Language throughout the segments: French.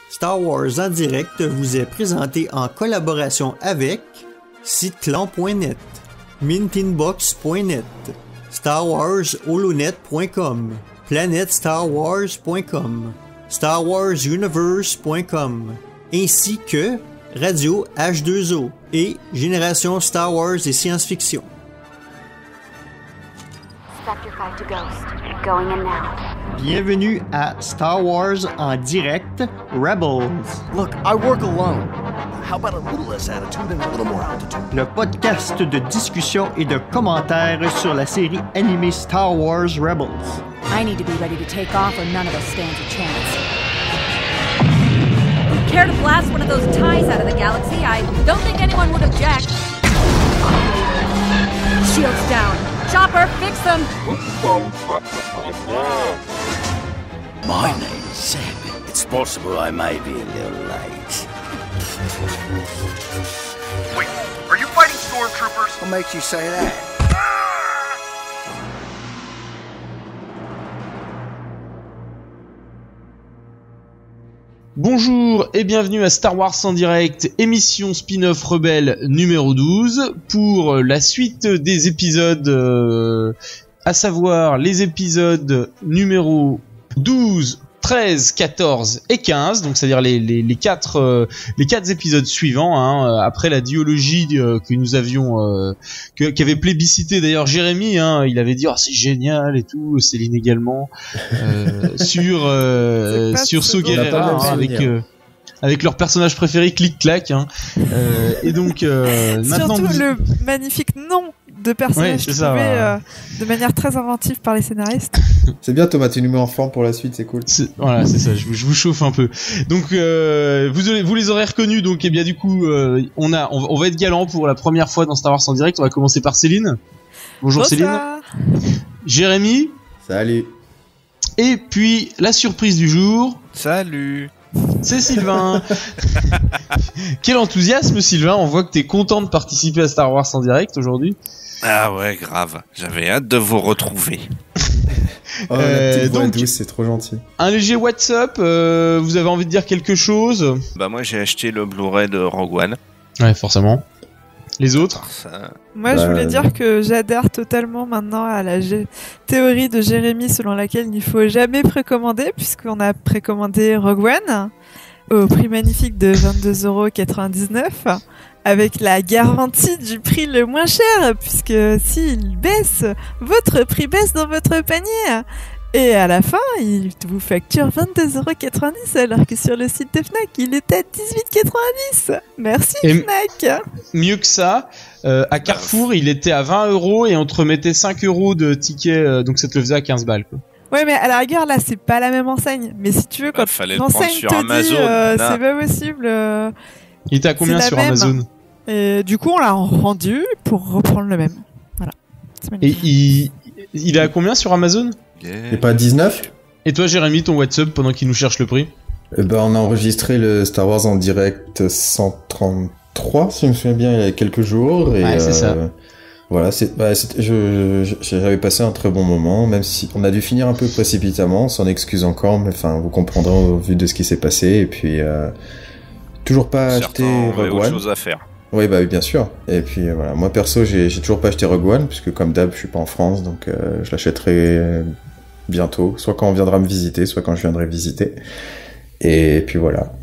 Star Wars en direct vous est présenté en collaboration avec Siteclan.net, Mintinbox.net, StarWarsHolonet.com, PlanetStarWars.com, StarWarsUniverse.com, ainsi que Radio H2O et Génération Star Wars et Science-Fiction. Sector 5 to Ghost. Going in now. Bienvenue à Star Wars en direct, Rebels. Look, I work alone. How about a little less attitude and a little more altitude? Le podcast de discussion et de commentaires sur la série animée Star Wars Rebels. I need to be ready to take off or none of us stands a chance. Care to blast one of those ties out of the galaxy? I don't think anyone would object. Shields down. Chopper, fix them! My name's Sam. It's possible I may be a little late. Wait, are you fighting stormtroopers? What makes you say that? Bonjour et bienvenue à Star Wars en direct, émission spin-off rebelle numéro 12 pour la suite des épisodes, à savoir les épisodes numéro 12, 13, 14 et 15, donc c'est-à-dire les quatre épisodes suivants, après la duologie que nous avions, qu'avait plébiscité d'ailleurs Jérémy, il avait dit c'est génial et tout, Céline également, sur So Guerrera, avec leur personnage préféré Clic-Clac, et donc maintenant surtout le magnifique nom de personnage trouvé de manière très inventive par les scénaristes. C'est bien Thomas, tu nous mets en forme pour la suite, c'est cool. Voilà, c'est ça, je vous chauffe un peu. Donc vous les aurez reconnus, donc et bien du coup on va être galant pour la première fois dans Star Wars en direct. On va commencer par Céline. Bonjour Céline. Jérémy. Salut. Et puis la surprise du jour. Salut. C'est Sylvain. Quel enthousiasme Sylvain, on voit que t'es content de participer à Star Wars en direct aujourd'hui. Ah ouais, grave, j'avais hâte de vous retrouver. La petite voix douce, c'est trop gentil. Un léger WhatsApp, vous avez envie de dire quelque chose? Bah moi j'ai acheté le Blu-ray de Rogue One. Ouais, forcément. Les autres? Moi, je voulais dire que j'adhère totalement maintenant à la théorie de Jérémy selon laquelle il ne faut jamais précommander, puisqu'on a précommandé Rogue One au prix magnifique de 22,99 € avec la garantie du prix le moins cher, puisque s'il baisse, votre prix baisse dans votre panier. Et à la fin, il vous facture 22,90 € alors que sur le site de Fnac, il était à 18,90 €. Merci Fnac. Mieux que ça, à Carrefour, il était à 20 € et on te remettait 5 € de ticket, donc ça te le faisait à 15 balles. Quoi. Ouais, mais à la rigueur, là, c'est pas la même enseigne. Mais si tu veux, quand l'enseigne sur te Amazon, dit c'est pas possible... il était à combien sur même. Amazon? Et du coup, on l'a rendu pour reprendre le même. Voilà. Et il est à combien sur Amazon? Il est pas à 19? Et toi, Jérémy, ton WhatsApp pendant qu'il nous cherche le prix? On a enregistré le Star Wars en direct 133, si je me souviens bien, il y a quelques jours. Et ouais, c'est ça. Voilà, j'avais passé un très bon moment, même si on a dû finir un peu précipitamment, on s'en excuse encore, mais enfin, vous comprendrez au vu de ce qui s'est passé. Et puis, toujours pas acheté Rogue One. Autre chose à faire. Oui, bah bien sûr. Et puis voilà, moi perso, j'ai toujours pas acheté Rogue One, puisque comme d'hab, je suis pas en France, donc je l'achèterai bientôt, soit quand on viendra me visiter, soit quand je viendrai visiter. Et puis voilà.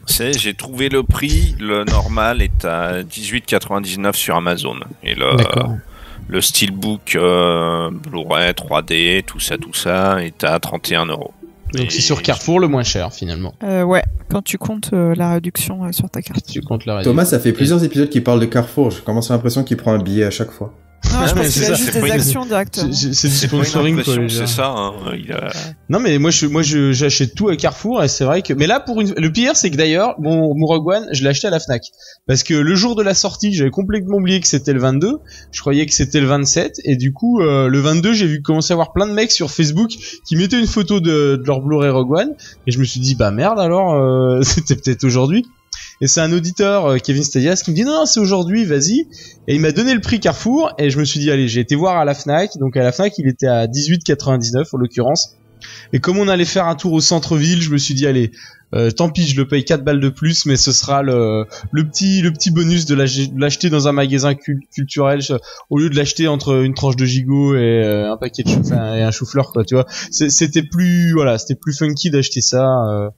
J'ai trouvé le prix, le normal est à 18,99 € sur Amazon. Et le Steelbook Blu-ray 3D, tout ça est à 31 €. Donc c'est sur Carrefour le moins cher finalement. Ouais, quand tu comptes la réduction sur ta carte. Tu comptes la réduction. Thomas, ça fait plusieurs épisodes qu'il parle de Carrefour. Je commence à l'impression qu'il prend un billet à chaque fois. Non, je pense qu'il a juste des actions directement. C'est du sponsoring, quoi. C'est ça. Non, mais moi, j'achète tout à Carrefour et c'est vrai que. Mais là, le pire, c'est que d'ailleurs, mon Rogue One, je l'ai acheté à la Fnac parce que le jour de la sortie, j'avais complètement oublié que c'était le 22. Je croyais que c'était le 27 et du coup, le 22, j'ai vu commencer à avoir plein de mecs sur Facebook qui mettaient une photo de leur Blu-ray Rogue One et je me suis dit bah merde alors, c'était peut-être aujourd'hui. Et c'est un auditeur, Kevin Stadias, qui me dit non, c'est aujourd'hui, vas-y. Et il m'a donné le prix Carrefour et je me suis dit allez, j'ai été voir à la Fnac. Donc à la Fnac, il était à 18,99 en l'occurrence. Et comme on allait faire un tour au centre-ville, je me suis dit allez, tant pis, je le paye 4 balles de plus, mais ce sera le petit bonus de l'acheter dans un magasin culturel au lieu de l'acheter entre une tranche de gigot et un paquet de et un chou-fleur, quoi, tu vois. C'était plus funky d'acheter ça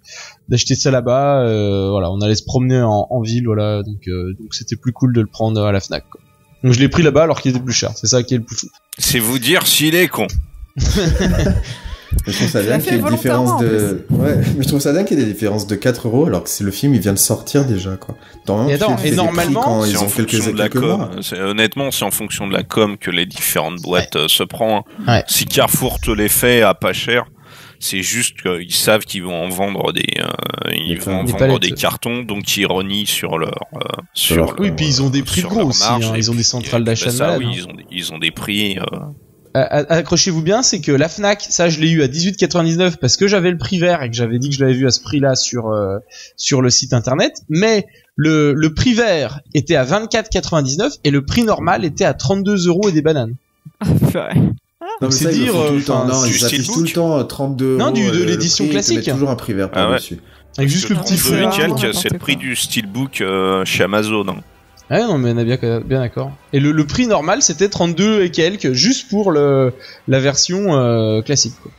là-bas. Voilà, on allait se promener en ville, voilà, donc c'était plus cool de le prendre à la Fnac, quoi. Donc je l'ai pris là-bas alors qu'il était plus cher. C'est ça qui est le plus fou. C'est vous dire s'il est con. Je trouve ça dingue qu'il y ait une différence de... Ouais, mais je trouve ça dingue qu'il y ait des différences de 4 € alors que c'est le film, il vient de sortir déjà, quoi. Et normalement, quand c'est ils en ont fonction de la com. Honnêtement, c'est en fonction de la com que les différentes boîtes se prennent. Ouais. Si Carrefour te les fait à pas cher, c'est juste qu'ils savent qu'ils vont en vendre des cartons, donc ils renient sur leur oui, puis ils ont des prix gros aussi, hein. Ils ont des centrales d'achat de malade. Oui, ils ont des prix. Accrochez-vous bien, c'est que la Fnac, ça je l'ai eu à 18,99 parce que j'avais le prix vert et que j'avais dit que je l'avais vu à ce prix-là sur le site internet, mais le prix vert était à 24,99 et le prix normal était à 32 € et des bananes. Non, c'est dire, ils affichent tout le temps 32 €. Non, de l'édition classique. Toujours un prix vert par-dessus. Avec juste le petit feu. C'est le prix du Steelbook chez Amazon. Hein. Ah non, mais on est bien d'accord. Et le prix normal, c'était 32 et quelques, juste pour la version classique, quoi.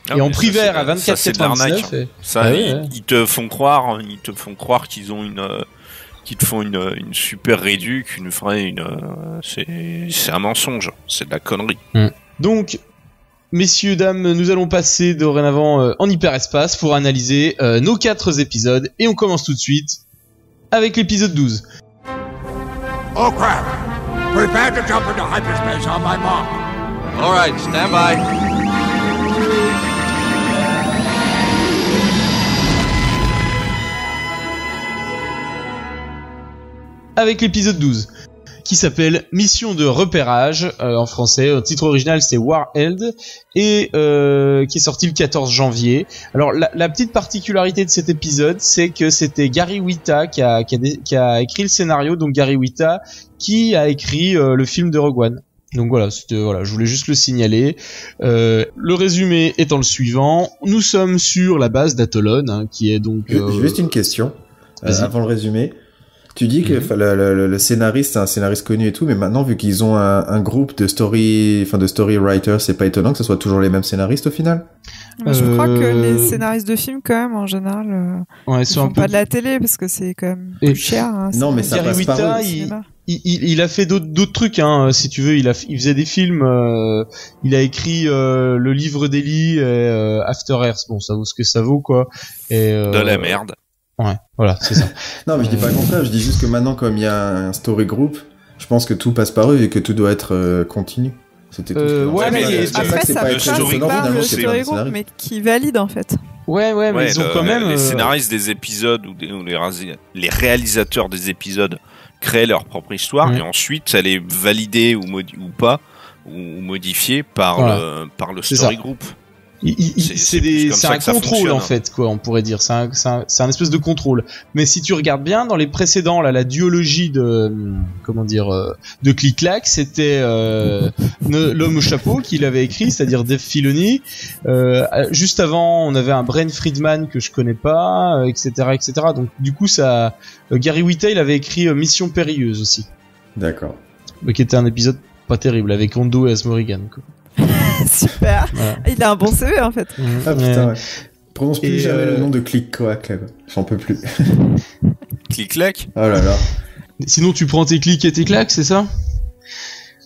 Ah, et en prix vert à 24,99. Ils te font croire qu'ils ont qu'ils te font une super réduc, c'est un mensonge, c'est de la connerie. Donc, messieurs, dames, nous allons passer dorénavant en hyperespace pour analyser nos 4 épisodes, et on commence tout de suite avec l'épisode 12. Oh crap! Prepare to jump into hyperspace on my mark. All right, stand by. Avec l'épisode 12, qui s'appelle Mission de repérage, en français. Le titre original c'est Warheld, et qui est sorti le 14 janvier. Alors la petite particularité de cet épisode, c'est que c'était Gary Whitta qui a écrit le scénario, donc Gary Whitta qui a écrit le film de Rogue One. Donc voilà, je voulais juste le signaler. Le résumé étant le suivant, nous sommes sur la base d'Atolon, hein, qui est donc... Juste une question, avant le résumé. Tu dis que le scénariste, c'est un scénariste connu et tout, mais maintenant, vu qu'ils ont un groupe de story writers, c'est pas étonnant que ce soit toujours les mêmes scénaristes au final? Je crois que les scénaristes de films, quand même, en général, ils font pas de la télé parce que c'est quand même plus cher. Hein, non, mais ça passe par eux. Il a fait d'autres trucs, hein, si tu veux. Il faisait des films. Il a écrit le livre d'Eli, After Earth. Bon, ça vaut ce que ça vaut, quoi. Et de la merde. Ouais, voilà, c'est ça. Non, mais je dis pas le contraire, je dis juste que maintenant, comme il y a un story group, je pense que tout passe par eux et que tout doit être continu. C'était tout. Mais après, ça passe par le story group, mais qui valide en fait. Ouais, mais ils ont quand même... Les scénaristes des épisodes ou les réalisateurs des épisodes créent leur propre histoire et ensuite elle est validée ou pas, ou modifiée par le story group. C'est un contrôle en fait, quoi, on pourrait dire. C'est un espèce de contrôle. Mais si tu regardes bien dans les précédents, là, la duologie de Click-Clack, c'était l'homme au chapeau qui l'avait écrit, c'est-à-dire Dave Filoni. Juste avant, on avait un Brent Friedman que je connais pas, etc. Donc du coup, Gary Whitta, il avait écrit Mission périlleuse aussi. D'accord. Qui était un épisode pas terrible avec Hondo et Asmorigan, quoi. Super. Ouais. Il a un bon CV en fait. Ah putain, ouais. Prononce plus jamais le nom de Click-Clack, là. J'en peux plus. Click-Clack. Oh là là. Sinon tu prends tes clics et tes claques, c'est ça?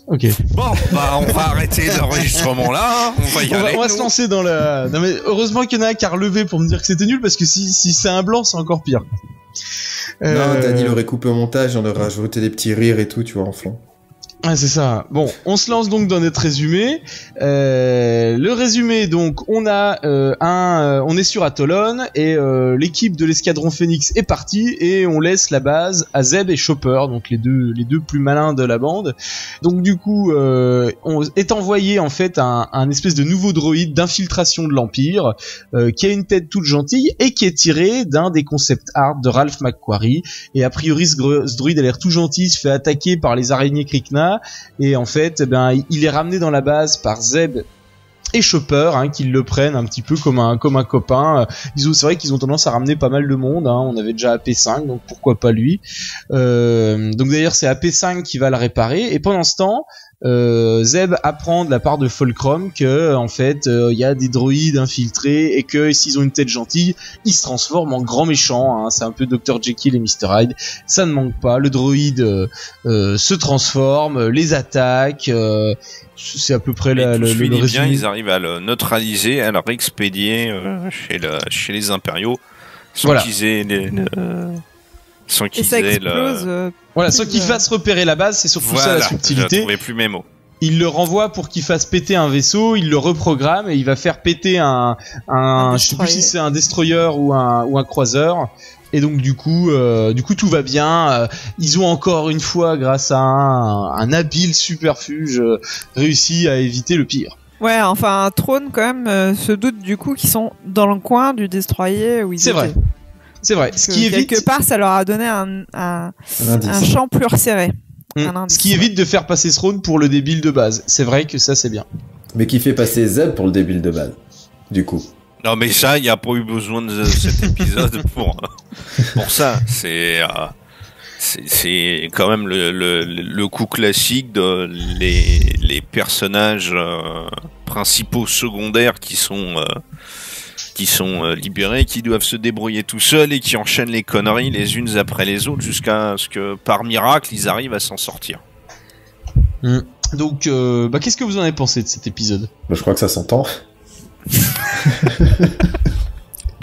Ok. Bon, on va arrêter l'enregistrement là. On va se lancer dans la... Non mais heureusement qu'il y en a un qui a relevé pour me dire que c'était nul, parce que si c'est un blanc, c'est encore pire. Non, Dany l'aurait coupé au montage, on aurait rajouté des petits rires et tout, tu vois, en fond. Ah, c'est ça. Bon, on se lance donc dans notre résumé. Le résumé, donc, on est sur Atolon et l'équipe de l'escadron Phoenix est partie et on laisse la base à Zeb et Chopper, donc les deux plus malins de la bande. Donc du coup, on est envoyé en fait un espèce de nouveau droïde d'infiltration de l'Empire qui a une tête toute gentille et qui est tiré d'un des concept art de Ralph McQuarrie. Et a priori, ce droïde a l'air tout gentil, il se fait attaquer par les araignées Krykna. Et en fait, il est ramené dans la base par Zeb et Chopper, hein, qu'ils le prennent un petit peu comme un copain. C'est vrai qu'ils ont tendance à ramener pas mal de monde, hein. On avait déjà AP5, donc pourquoi pas lui. Donc d'ailleurs c'est AP5 qui va le réparer, et pendant ce temps Zeb apprend de la part de Fulcrum que en fait il y a des droïdes infiltrés et que s'ils ont une tête gentille ils se transforment en grands méchants, hein. C'est un peu Dr Jekyll et Mr Hyde, ça ne manque pas. Le droïde se transforme, les attaque, c'est à peu près le résumé. Bien, ils arrivent à le neutraliser, à le réexpédier chez les impériaux sans qu'ils aient sans qu'ils aient voilà, sans qu'ils fassent repérer la base. C'est surtout ça la subtilité. Je trouvais plus mes mots. Il le renvoie pour qu'il fasse péter un vaisseau, il le reprogramme et il va faire péter un je sais plus si c'est un destroyer ou un croiseur. Et donc du coup tout va bien. Ils ont encore une fois, grâce à un habile superfuge, réussi à éviter le pire. Ouais, enfin Throne quand même se doute du coup qu'ils sont dans le coin du destroyer où ils étaient. C'est vrai. Ce qui évite... Quelque part, ça leur a donné un champ plus resserré. Ce qui évite de faire passer Throne pour le débile de base. C'est vrai que ça, c'est bien. Mais qui fait passer Zeb pour le débile de base, du coup. Non, mais ça, il n'y a pas eu besoin de cet épisode pour ça. C'est quand même le coup classique de les personnages principaux secondaires qui sont libérés, qui doivent se débrouiller tout seuls et qui enchaînent les conneries les unes après les autres jusqu'à ce que par miracle ils arrivent à s'en sortir. Donc qu'est-ce que vous en avez pensé de cet épisode ? Je crois que ça s'entend.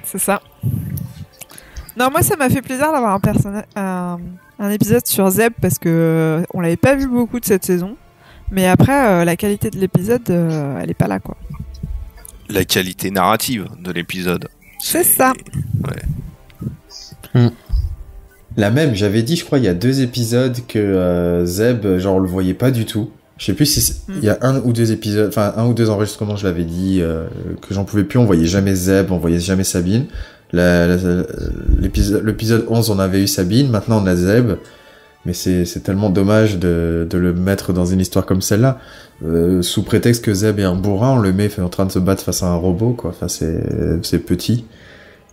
C'est ça. Non, moi ça m'a fait plaisir d'avoir un épisode sur Zeb parce que on l'avait pas vu beaucoup de cette saison, mais après la qualité de l'épisode elle est pas là quoi. La qualité narrative de l'épisode. C'est ça. Ouais. La même, j'avais dit, je crois, il y a 2 épisodes que Zeb, genre, on le voyait pas du tout. Je sais plus si il y a 1 ou 2 épisodes, enfin 1 ou 2 enregistrements, je l'avais dit, que j'en pouvais plus, on voyait jamais Zeb, on voyait jamais Sabine. L'épisode 11, on avait eu Sabine, maintenant on a Zeb. Mais c'est tellement dommage de le mettre dans une histoire comme celle-là. Sous prétexte que Zeb est un bourrin, on le met en train de se battre face à un robot, quoi. Enfin, c'est petit.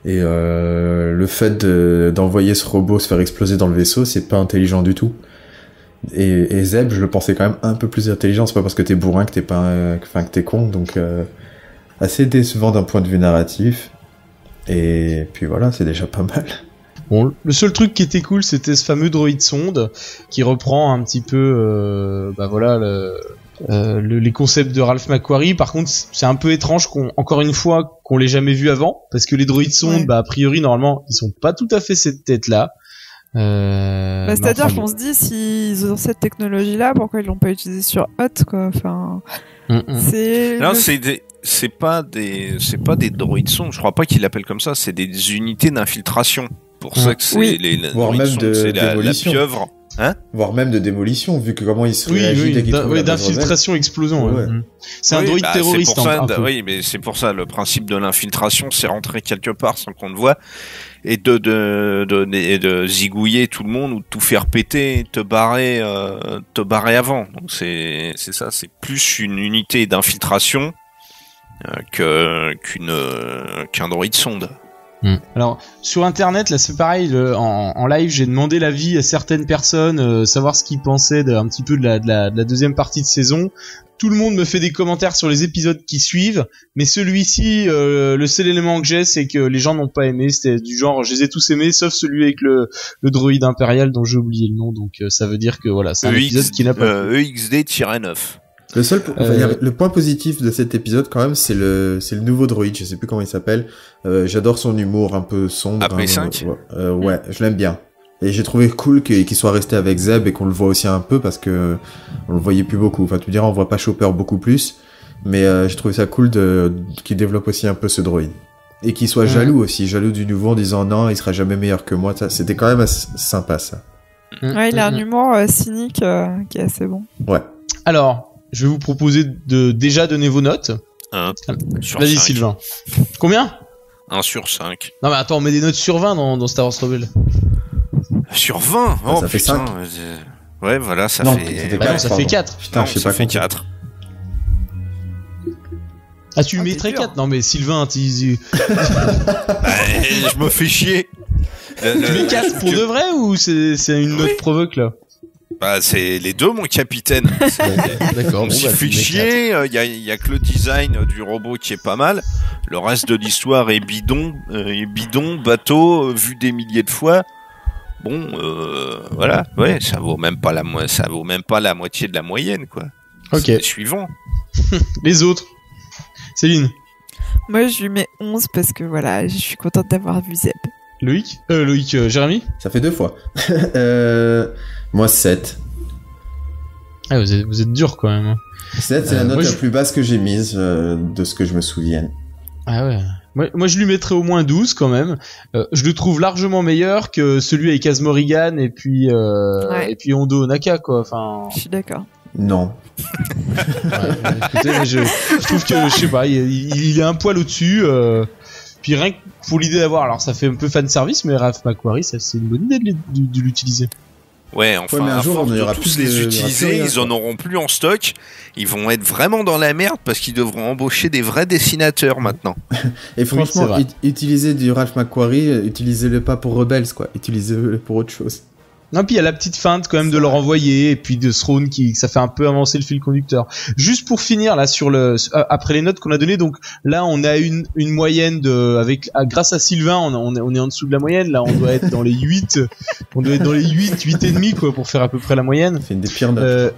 Et le fait d'envoyer ce robot se faire exploser dans le vaisseau, c'est pas intelligent du tout. Et Zeb, je le pensais quand même un peu plus intelligent. C'est pas parce que t'es bourrin que que t'es con. Donc, assez décevant d'un point de vue narratif. Et puis voilà, c'est déjà pas mal. Bon, le seul truc qui était cool, c'était ce fameux droïde sonde qui reprend un petit peu, les concepts de Ralph McQuarrie. Par contre, c'est un peu étrange encore une fois qu'on l'ait jamais vu avant, parce que les droïdes sondes, a priori, normalement, ils sont pas tout à fait cette tête-là. C'est-à-dire qu'on se dit, s'ils ont cette technologie-là, pourquoi ils l'ont pas utilisée sur Hot, quoi. Enfin, c'est pas des droïdes sondes. Je crois pas qu'ils l'appellent comme ça. C'est des unités d'infiltration. Pour ça que c'est voire même de démolition. La pieuvre. Hein, voire même de démolition, vu que comment il se réagit dès qu'il trouve la d'infiltration, explosion. Ouais. C'est un droïde terroriste. C'est pour ça, oui, mais c'est pour ça le principe de l'infiltration, c'est rentrer quelque part sans qu'on le voie et de zigouiller tout le monde ou de tout faire péter, te barrer avant. Donc c'est ça, c'est plus une unité d'infiltration qu'un droïde sonde. Alors sur internet là c'est pareil, en live j'ai demandé l'avis à certaines personnes, savoir ce qu'ils pensaient un petit peu de la deuxième partie de saison. Tout le monde me fait des commentaires sur les épisodes qui suivent, mais celui-ci, le seul élément que j'ai, c'est que les gens n'ont pas aimé. C'était du genre, je les ai tous aimés, sauf celui avec le droïde impérial dont j'ai oublié le nom. Donc ça veut dire que voilà, c'est un épisode qui n'a pas EXD-9. Le point positif de cet épisode quand même, c'est le nouveau droïde, je sais plus comment il s'appelle. J'adore son humour un peu sombre. AP5. Ouais, je l'aime bien. Et j'ai trouvé cool qu'il soit resté avec Zeb et qu'on le voit aussi un peu parce que on le voyait plus beaucoup. Enfin, tu me diras, on voit pas Chopper beaucoup plus, mais j'ai trouvé ça cool qu'il développe aussi un peu ce droïde et qu'il soit jaloux du nouveau en disant non, il sera jamais meilleur que moi. Ça, c'était quand même assez sympa ça. Ouais, il a un humour cynique qui est assez bon. Ouais. Alors. Je vais vous proposer de déjà donner vos notes. 1 sur Vas-y 5. Sylvain. Combien ? 1 sur 5. Non mais attends, on met des notes sur 20 dans Star Wars Rebelle. Sur 20 ? Oh ça fait 5. Ouais, voilà, ça fait 4. Ça fait 4. Putain, je sais pas. Ça fait 4. Ah, tu lui mettrais 4? Non, mais Sylvain, je me fais chier. Tu mets 4 pour de vrai ou c'est une note provoque là? Bah, c'est les deux, mon capitaine. D'accord. On s'y fait chier. Il y a que le design du robot qui est pas mal. Le reste de l'histoire est bidon, bateau, vu des milliers de fois. Bon, voilà. Ouais, ça vaut même pas la moitié de la moyenne, quoi. Ok. C'est suivant. Les autres. Céline. Moi, je lui mets 11 parce que voilà, je suis contente d'avoir vu Zeb. Loïc, Jérémy. Ça fait 2 fois. Moi, 7. Ah, vous êtes dur quand même. 7, c'est la note la plus basse que j'ai mise de ce que je me souvienne. Ah ouais. Moi, je lui mettrais au moins 12 quand même. Je le trouve largement meilleur que celui avec Kaz Morrigan et puis Hondo Onaka, quoi. Enfin. Je suis d'accord. Non. Écoutez, je trouve que, je sais pas, il est un poil au-dessus. Puis rien que pour l'idée d'avoir, alors ça fait un peu fan service, mais Ralph McQuarrie, c'est une bonne idée de l'utiliser. Ouais, enfin, mais un jour, on aura tous les utiliser, ils en auront plus en stock. Ils vont être vraiment dans la merde parce qu'ils devront embaucher des vrais dessinateurs maintenant. Et franchement, utilisez du Ralph McQuarrie, utilisez-le pas pour Rebels, quoi. Utilisez-le pour autre chose. Non, puis il y a la petite feinte quand même de le renvoyer, et puis de Throne ça fait un peu avancer le fil conducteur. Juste pour finir là sur après les notes qu'on a données, donc là on a une moyenne grâce à Sylvain, on est en dessous de la moyenne, là on doit être dans les 8, 8 et demi quoi pour faire à peu près la moyenne. C'est une des pires notes.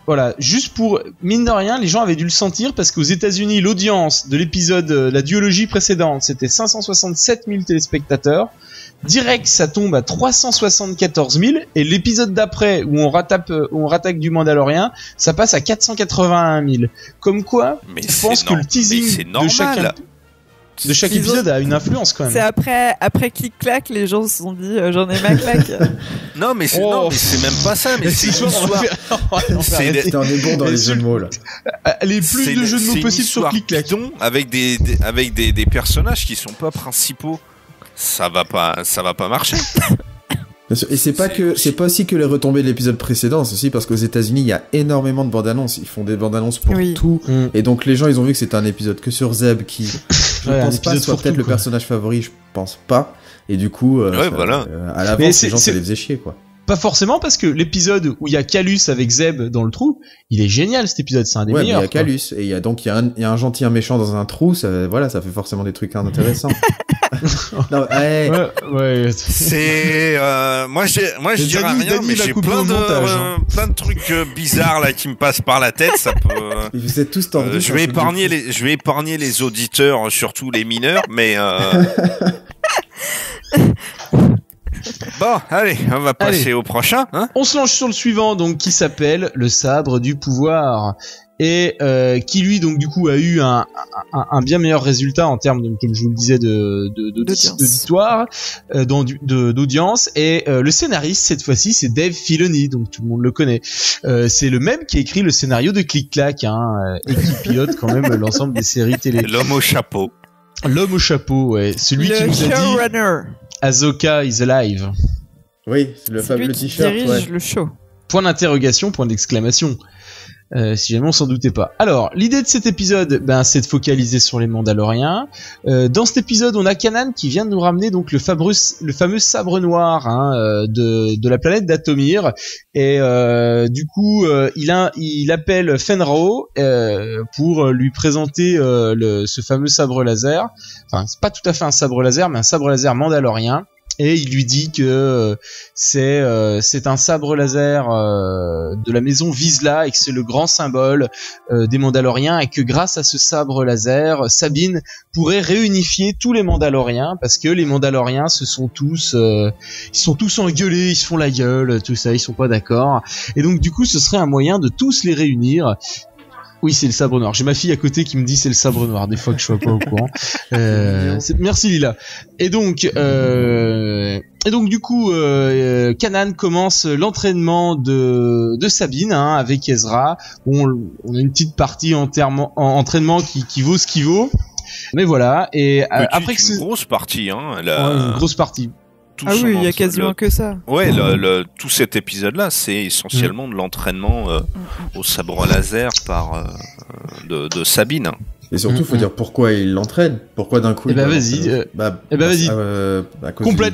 Voilà, juste pour mine de rien, les gens avaient dû le sentir parce qu'aux États-Unis, l'audience de l'épisode la duologie précédente, c'était 567 000 téléspectateurs. Direct, ça tombe à 374 000 et l'épisode d'après où on rattaque du Mandalorien, ça passe à 481 000. Comme quoi, je pense que le teasing de chaque épisode a une influence quand même. C'est après clic-clac, les gens se sont dit j'en ai ma claque. Non, mais c'est même pas ça, mais c'est une histoire. On est bon dans les jeux de mots là. Les plus de jeux de mots possibles sur clic-clac. Avec des personnages qui sont pas principaux. Ça va pas marcher. Et c'est pas aussi que les retombées de l'épisode précédent, c'est aussi parce qu'aux États-Unis il y a énormément de bandes annonces, ils font des bandes annonces pour tout, et donc les gens ils ont vu que c'était un épisode que sur Zeb qui, je pense pas soit peut-être le personnage favori, je pense pas, et du coup, voilà. À l'avance les gens ça les faisait chier quoi. Pas forcément parce que l'épisode où il y a Calus avec Zeb dans le trou, il est génial cet épisode, c'est un des meilleurs. Il y a Calus et il y a un gentil, un méchant dans un trou, ça fait forcément des trucs intéressants. Non, ouais. C'est moi je dirais rien, mais j'ai plein de trucs bizarres là qui me passent par la tête. Ça peut. Vous êtes tous tordus. Je vais épargner les auditeurs, surtout les mineurs, mais. Bon, allez, on va passer au prochain. Hein, on se lance sur le suivant, donc qui s'appelle le sabre du pouvoir. Et qui lui donc du coup a eu un bien meilleur résultat en termes comme je vous le disais d'auditoire, d'audience, et le scénariste cette fois-ci c'est Dave Filoni, donc tout le monde le connaît. C'est le même qui a écrit le scénario de Click Clack et qui pilote quand même l'ensemble des séries télé. L'homme au chapeau, ouais, celui qui nous a dit Ahsoka is alive. Oui, c'est le fameux t-shirt. Qui dirige le show. Point d'interrogation, point d'exclamation. Si jamais on s'en doutait pas. Alors, l'idée de cet épisode, c'est de focaliser sur les Mandaloriens. Dans cet épisode, on a Kanan qui vient de nous ramener donc le fameux sabre noir de la planète d'Atomir. Et du coup, il appelle Fenrau pour lui présenter ce fameux sabre laser. Enfin, c'est pas tout à fait un sabre laser, mais un sabre laser mandalorien. Et il lui dit que c'est un sabre laser de la maison Vizsla et que c'est le grand symbole des Mandaloriens, et que grâce à ce sabre laser, Sabine pourrait réunifier tous les Mandaloriens, parce que les Mandaloriens ils sont tous engueulés, ils se font la gueule, tout ça, ils sont pas d'accord. Et donc du coup, ce serait un moyen de tous les réunir. Oui, c'est le sabre noir. J'ai ma fille à côté qui me dit c'est le sabre noir des fois que je sois pas au courant. Merci Lila. Et donc du coup, Kanan commence l'entraînement de Sabine avec Ezra. Bon, on a une petite partie entraînement qui vaut ce qu'il vaut. Mais voilà. Et après que une grosse partie, une grosse partie. Oui, il y a quasiment que ça. Ouais, tout cet épisode-là, c'est essentiellement de l'entraînement au sabre laser de Sabine. Et surtout, faut dire pourquoi il l'entraîne. Pourquoi d'un coup... vas-y. Vas-y.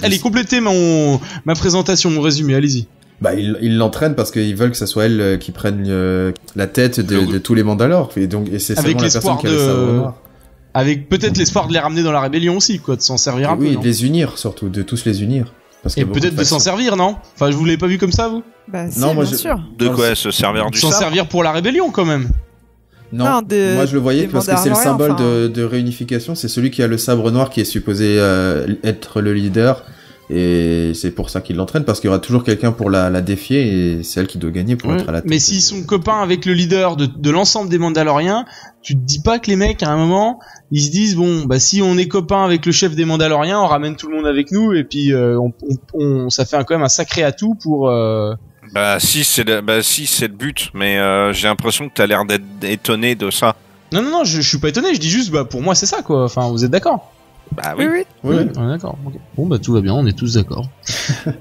Allez, complétez ma présentation, mon résumé, allez-y. Il l'entraîne parce qu'ils veulent que ça soit elle qui prenne la tête de tous les Mandalores. Et c'est seulement la personne qui a le sabre noir. Avec peut-être l'espoir de les ramener dans la rébellion aussi, quoi, de s'en servir un peu. Oui, de les unir surtout, de tous les unir. Et peut-être de s'en servir, non? Enfin, je vous l'avais pas vu comme ça, vous? Si, non, moi, bien sûr. De quoi se servir du sabre? S'en servir pour la rébellion, quand même. Non, moi je le voyais parce que c'est le symbole de réunification. C'est celui qui a le sabre noir qui est supposé être le leader. Et c'est pour ça qu'il l'entraîne, parce qu'il y aura toujours quelqu'un pour la défier, et c'est elle qui doit gagner pour être à la tête. Mais s'ils sont copains avec le leader de l'ensemble des Mandaloriens, tu te dis pas que les mecs, à un moment, ils se disent, bon, si on est copains avec le chef des Mandaloriens, on ramène tout le monde avec nous, et puis ça fait quand même un sacré atout pour... Si c'est le but, mais j'ai l'impression que t'as l'air d'être étonné de ça. Non, je suis pas étonné, je dis juste, pour moi c'est ça, quoi. Enfin, vous êtes d'accord? Oui. On est d'accord. Okay. Bon, tout va bien, on est tous d'accord.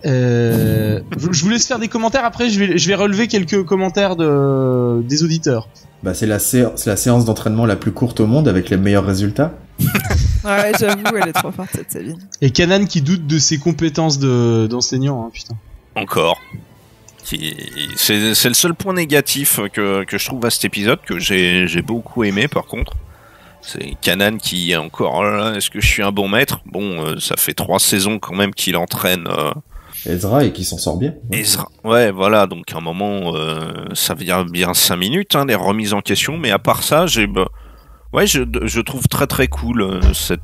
Je vous laisse faire des commentaires. Après, je vais relever quelques commentaires des auditeurs. C'est la séance d'entraînement la plus courte au monde avec les meilleurs résultats. Ouais, j'avoue, elle est trop forte cette Sabine. Et Kanan qui doute de ses compétences d'enseignant, putain. Encore. C'est le seul point négatif que je trouve à cet épisode, que j'ai beaucoup aimé par contre. C'est Kanan qui est encore là. Est-ce que je suis un bon maître? Bon, ça fait 3 saisons quand même qu'il entraîne Ezra et qui s'en sort bien. Ezra, ouais, voilà. Donc à un moment, ça veut dire bien 5 minutes, les remises en question. Mais à part ça, je trouve très très cool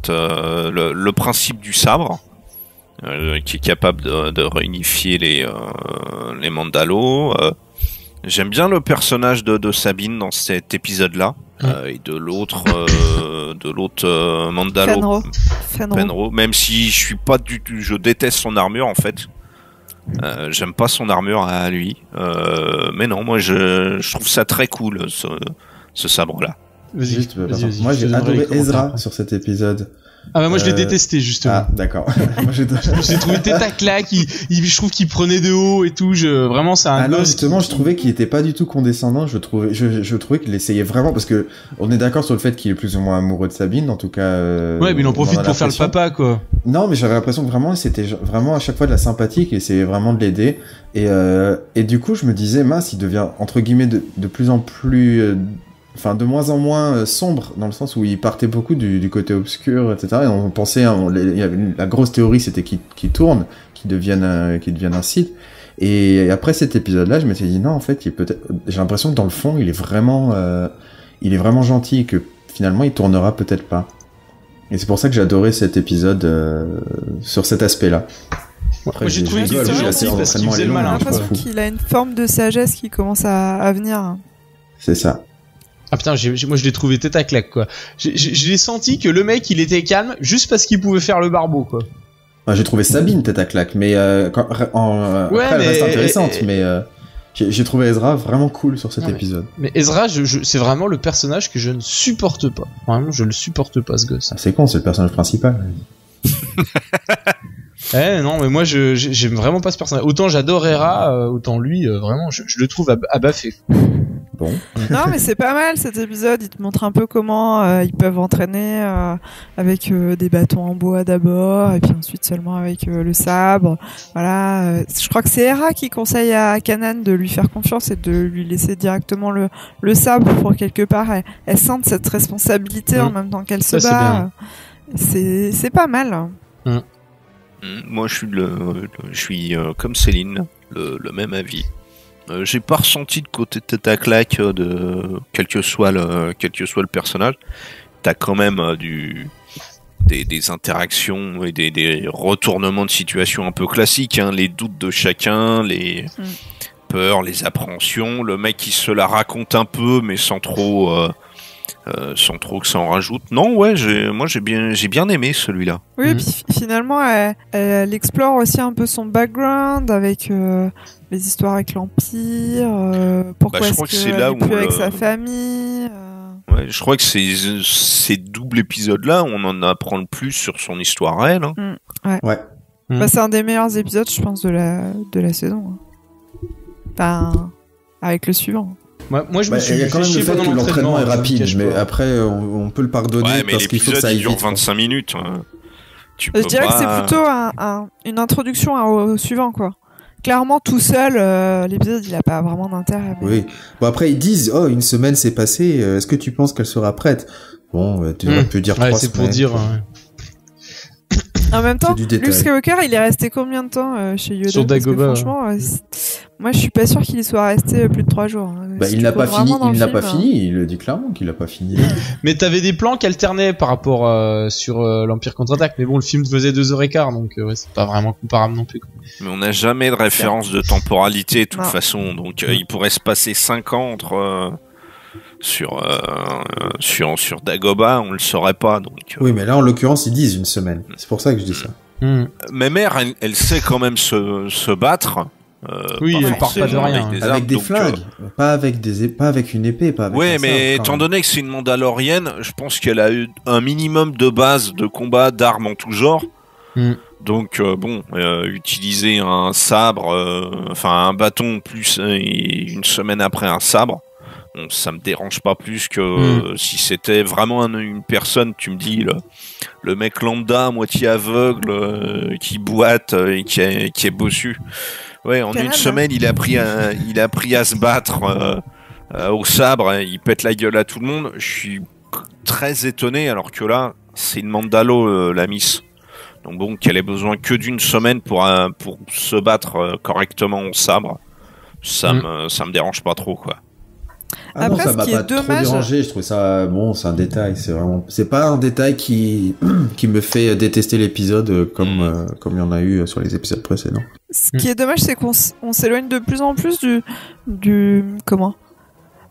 le principe du sabre, qui est capable de réunifier les Mandalos. J'aime bien le personnage de Sabine dans cet épisode-là. Et de l'autre Mandalo, Fenro, même si je suis pas du tout, je déteste son armure en fait. J'aime pas son armure à lui, mais non, moi je trouve ça très cool ce sabre-là. Vas-y. Moi j'ai adoré Ezra sur cet épisode. Moi je l'ai détesté justement. Ah d'accord. Moi j'ai trouvé tête à claque, je trouve qu'il prenait de haut et tout, vraiment c'est un gosse. Justement, je trouvais qu'il était pas du tout condescendant, je trouvais qu'il essayait vraiment, parce que on est d'accord sur le fait qu'il est plus ou moins amoureux de Sabine, en tout cas. Ouais, mais il en profite pour faire le papa quoi. Non, mais j'avais l'impression que vraiment c'était vraiment à chaque fois de la sympathie, qu'il essayait vraiment de l'aider, et du coup je me disais mince, il devient entre guillemets de plus en plus de moins en moins sombre, dans le sens où il partait beaucoup du côté obscur, etc. Et on pensait, la grosse théorie, c'était qu'il tourne, qu'il devienne un Sith. Et après cet épisode-là, je m'étais dit non, en fait, j'ai l'impression que dans le fond, il est vraiment gentil, et que finalement, il tournera peut-être pas. Et c'est pour ça que j'ai adoré cet épisode sur cet aspect-là. Après, moi, j'ai trouvé qu'il était gentil parce qu'il faisait le malin. J'ai l'impression qu'il a une forme de sagesse qui commence à venir. C'est ça. Ah putain, moi je l'ai trouvé tête à claque quoi. J'ai senti que le mec il était calme juste parce qu'il pouvait faire le barbeau quoi. J'ai trouvé Sabine tête à claque, mais après elle reste intéressante, mais j'ai trouvé Ezra vraiment cool sur cet épisode. Mais Ezra, c'est vraiment le personnage que je ne supporte pas. Vraiment, je le supporte pas ce gosse. Ah, c'est con, c'est le personnage principal. Non, mais moi j'aime vraiment pas ce personnage. Autant j'adore Hera, autant lui, vraiment, je le trouve abaffé. Bon. Non, mais c'est pas mal cet épisode. Il te montre un peu comment ils peuvent entraîner avec des bâtons en bois d'abord, et puis ensuite seulement avec le sabre. Voilà. Je crois que c'est Hera qui conseille à Kanan de lui faire confiance et de lui laisser directement le sabre pour quelque part elle sente cette responsabilité en même temps qu'elle se bat. C'est pas mal. Moi, je suis comme Céline, le même avis. J'ai pas ressenti de côté tête à claque quel que soit le personnage. T'as quand même des interactions et des retournements de situation un peu classiques, les doutes de chacun, les peurs, les appréhensions, le mec qui se la raconte un peu mais sans trop que ça en rajoute. Non, ouais, j'ai bien aimé celui-là. Oui, puis finalement, elle explore aussi un peu son background avec les histoires avec l'Empire, pourquoi est-ce qu'elle est plus avec sa famille. Ouais, je crois que ces doubles épisodes-là, on en apprend le plus sur son histoire à elle. Ouais. C'est un des meilleurs épisodes, je pense, de la saison. Enfin, avec le suivant. Moi, je me suis il y a quand même le fait que l'entraînement est rapide, mais après, on peut le pardonner parce qu'il faut que ça aille vite. L'épisode dure 25 minutes. Je dirais que c'est plutôt une introduction au suivant, quoi. Clairement, tout seul, l'épisode, il a pas vraiment d'intérêt. Mais... Oui. Bon, après, ils disent, une semaine s'est passée, est-ce que tu penses qu'elle sera prête? Bon, tu peux dire 3 semaines. C'est pour dire... En même temps, Luke Skywalker, il est resté combien de temps chez Yoda? Sur Dagobah. Franchement, moi, je suis pas sûr qu'il y soit resté plus de 3 jours. Il n'a pas fini. Il le dit clairement qu'il a pas fini. Mais t'avais des plans qui alternaient par rapport sur l'Empire contre-attaque. Mais bon, le film faisait 2h15, donc c'est pas vraiment comparable non plus. Mais on n'a jamais de référence de temporalité de toute façon, donc il pourrait se passer 5 ans entre. Sur Dagobah, on le saurait pas, donc. Oui, mais là, en l'occurrence, ils disent une semaine. C'est pour ça que je dis ça. Mais Mère, elle sait quand même se battre. Oui, elle part pas de rien. Avec des flingues, pas avec une épée, pas avec. Oui, mais étant donné que c'est une Mandalorienne, je pense qu'elle a eu un minimum de base de combat, d'armes en tout genre. Donc utiliser un sabre, un bâton plus une semaine après un sabre. Bon, ça me dérange pas plus que si c'était vraiment une personne, tu me dis le mec lambda à moitié aveugle qui boite et qui est bossu. Ouais, en une semaine, il a appris à se battre au sabre, il pète la gueule à tout le monde. Je suis très étonné, alors que là, c'est une Mandalo, la Miss. Donc bon, qu'elle ait besoin que d'une semaine pour se battre correctement au sabre, ça me dérange pas trop, quoi. Après, ça m'a pas trop dérangé, je trouve ça c'est un détail, c'est pas un détail qui me fait détester l'épisode comme il y en a eu sur les épisodes précédents. Ce qui est dommage, c'est qu'on s'éloigne de plus en plus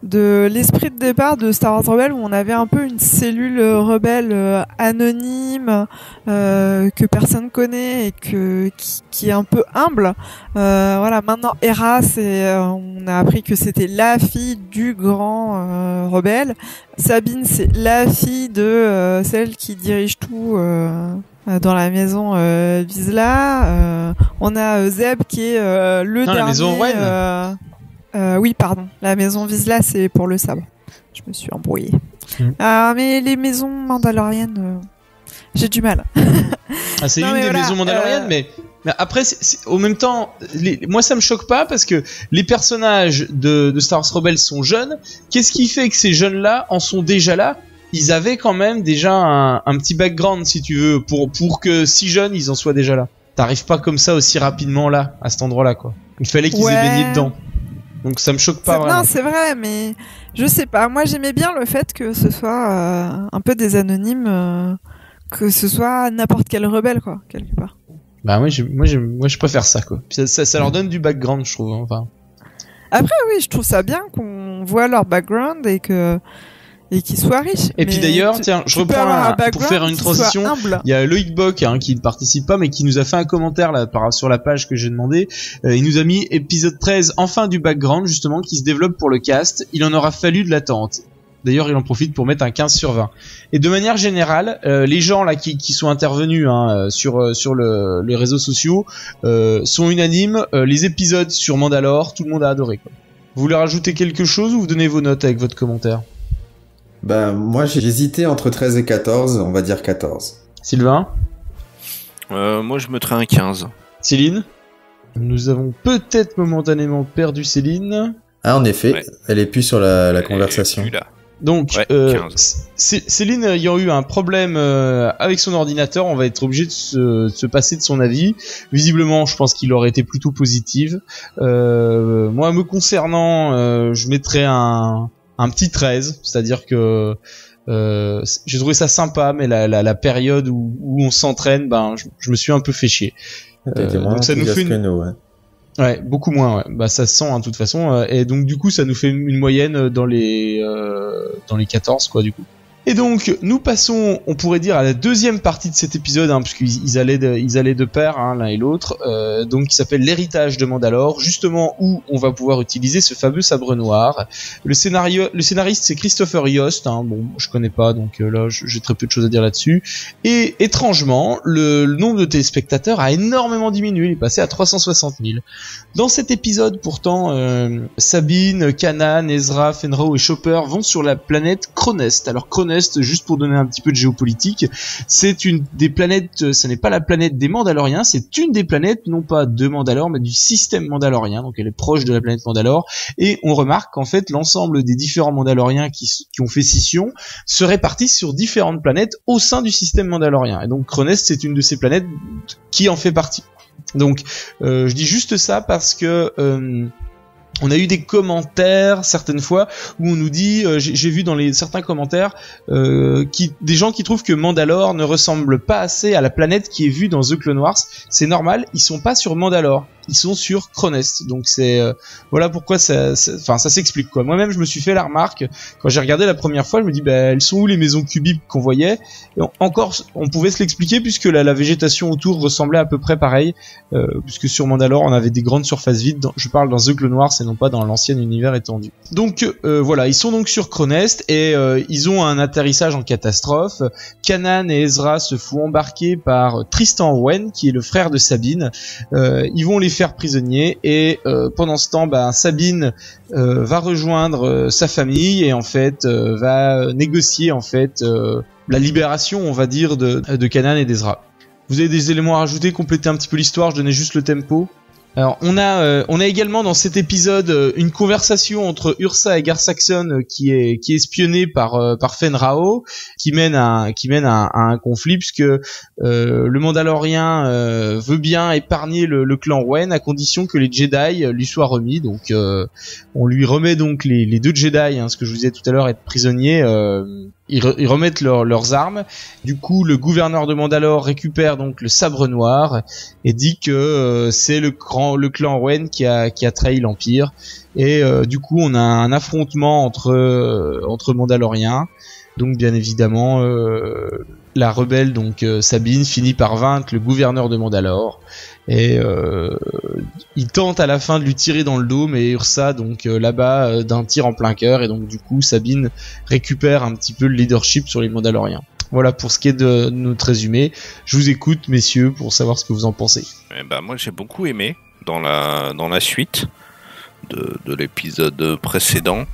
de l'esprit de départ de Star Wars Rebels, où on avait un peu une cellule rebelle anonyme que personne connaît et qui est un peu humble. Maintenant Hera, on a appris que c'était la fille du grand rebelle. Sabine, c'est la fille de celle qui dirige tout dans la maison Vizsla. On a Zeb qui est le dernier. La maison Wren. Oui, pardon. La maison Vizsla, c'est pour le sabre. Je me suis embrouillée. Mais les maisons mandaloriennes, j'ai du mal. C'est une des maisons mandaloriennes, mais après, au même temps, moi ça me choque pas parce que les personnages de Star Wars Rebels sont jeunes. Qu'est-ce qui fait que ces jeunes-là en sont déjà là? Ils avaient quand même déjà un petit background, si tu veux, pour que si jeunes, ils en soient déjà là. T'arrives pas comme ça aussi rapidement là, à cet endroit-là, quoi. Il fallait qu'ils aient baigné dedans. Donc ça me choque pas vraiment. Non, c'est vrai, mais je sais pas. Moi, j'aimais bien le fait que ce soit un peu des anonymes, que ce soit n'importe quel rebelle, quoi, quelque part. Bah moi, je préfère ça, quoi. Ça leur donne du background, je trouve. Enfin. Après, oui, je trouve ça bien qu'on voit leur background et qu'ils soient riches. Et puis d'ailleurs, tiens, je reprends pour faire une transition. Il y a Loïc Bock qui ne participe pas, mais qui nous a fait un commentaire là sur la page que j'ai demandé. Il nous a mis épisode 13, enfin du background justement qui se développe pour le cast. Il en aura fallu de l'attente. D'ailleurs, il en profite pour mettre un 15/20. Et de manière générale, les gens là qui sont intervenus sur les réseaux sociaux sont unanimes. Les épisodes sur Mandalore, tout le monde a adoré, quoi. Vous voulez rajouter quelque chose ou vous donnez vos notes avec votre commentaire? Moi j'ai hésité entre 13 et 14, on va dire 14. Sylvain? Moi je mettrais un 15. Céline? Nous avons peut-être momentanément perdu Céline. En effet, elle est plus sur la conversation. Donc, Céline ayant eu un problème avec son ordinateur, on va être obligé de se passer de son avis. Visiblement, je pense qu'il aurait été plutôt positif. Moi, me concernant, je mettrais un petit 13, c'est-à-dire que j'ai trouvé ça sympa, mais la période où on s'entraîne, je me suis un peu fait chier. Donc ça nous fait Ouais, beaucoup moins, ouais. Bah, ça se sent, de toute façon. Et donc, du coup, ça nous fait une moyenne dans les 14, quoi, du coup. Et donc, nous passons, on pourrait dire, à la deuxième partie de cet épisode, hein, puisqu'ils allaient de pair, hein, l'un et l'autre, donc qui s'appelle l'héritage de Mandalore, justement où on va pouvoir utiliser ce fameux sabre noir. Le scénariste c'est Christopher Yost, hein, bon, je connais pas, donc là j'ai très peu de choses à dire là-dessus. Et étrangement, le nombre de téléspectateurs a énormément diminué, il est passé à 360 000. Dans cet épisode, pourtant, Sabine, Kanan, Ezra, Fenro et Chopper vont sur la planète Cronest. Alors Cronest, juste pour donner un petit peu de géopolitique, c'est une des planètes, ce n'est pas la planète des Mandaloriens, c'est une des planètes, non pas de Mandalore, mais du système Mandalorien, donc elle est proche de la planète Mandalore, et on remarque qu'en fait l'ensemble des différents Mandaloriens qui ont fait scission se répartissent sur différentes planètes au sein du système Mandalorien. Et donc Cronest, c'est une de ces planètes qui en fait partie. Donc je dis juste ça parce que on a eu des commentaires certaines fois où on nous dit, j'ai vu dans certains commentaires des gens qui trouvent que Mandalore ne ressemble pas assez à la planète qui est vue dans The Clone Wars. C'est normal, ils sont pas sur Mandalore, ils sont sur Cronest. Donc c'est voilà pourquoi ça s'explique quoi. Moi-même je me suis fait la remarque quand j'ai regardé la première fois, je me dis elles sont où les maisons cubiques qu'on voyait. Et encore on pouvait se l'expliquer puisque la végétation autour ressemblait à peu près pareil, puisque sur Mandalore on avait des grandes surfaces vides. Je parle dans The Clone Wars et non pas dans l'ancien univers étendu. Donc voilà, ils sont donc sur Cronest et ils ont un atterrissage en catastrophe. Kanan et Ezra se font embarquer par Tristan Owen qui est le frère de Sabine. Ils vont les faire prisonniers et pendant ce temps Sabine va rejoindre sa famille et en fait va négocier en fait la libération, on va dire, de Kanan et d'Ezra. Vous avez des éléments à rajouter, compléter un petit peu l'histoire, je donnais juste le tempo. Alors on a également dans cet épisode une conversation entre Ursa et Gar Saxon qui est espionnée par Fen Rao, qui mène à un conflit puisque le Mandalorien veut bien épargner le clan Wen à condition que les Jedi lui soient remis. Donc on lui remet donc les deux Jedi, ce que je vous disais tout à l'heure, être prisonniers. Ils remettent leurs armes. Du coup, le gouverneur de Mandalore récupère donc le sabre noir et dit que c'est le clan Wen qui a trahi l'Empire. Et du coup, on a un affrontement entre Mandaloriens. Donc, bien évidemment, la rebelle donc Sabine finit par vaincre le gouverneur de Mandalore. Et il tente à la fin de lui tirer dans le dos, mais Ursa donc là-bas d'un tir en plein cœur, et donc du coup Sabine récupère un petit peu le leadership sur les Mandaloriens. Voilà pour ce qui est de notre résumé. Je vous écoute, messieurs, pour savoir ce que vous en pensez. Moi j'ai beaucoup aimé dans la suite de l'épisode précédent.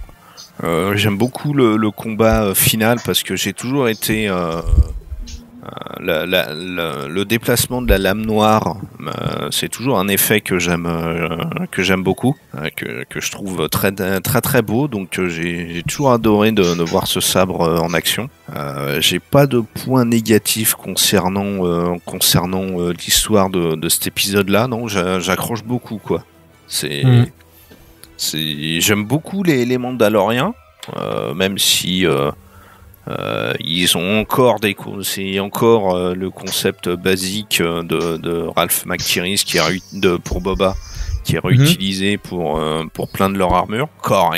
J'aime beaucoup le combat final parce que j'ai toujours été le déplacement de la lame noire, c'est toujours un effet que j'aime beaucoup, que je trouve très très très beau. Donc j'ai toujours adoré de voir ce sabre en action. J'ai pas de points négatifs concernant l'histoire de cet épisode-là. Non, j'accroche beaucoup quoi. J'aime beaucoup les Mandaloriens, même si ils ont encore le concept basique de Ralph McQuarrie pour Boba, qui est réutilisé pour plein de leur armure. Encore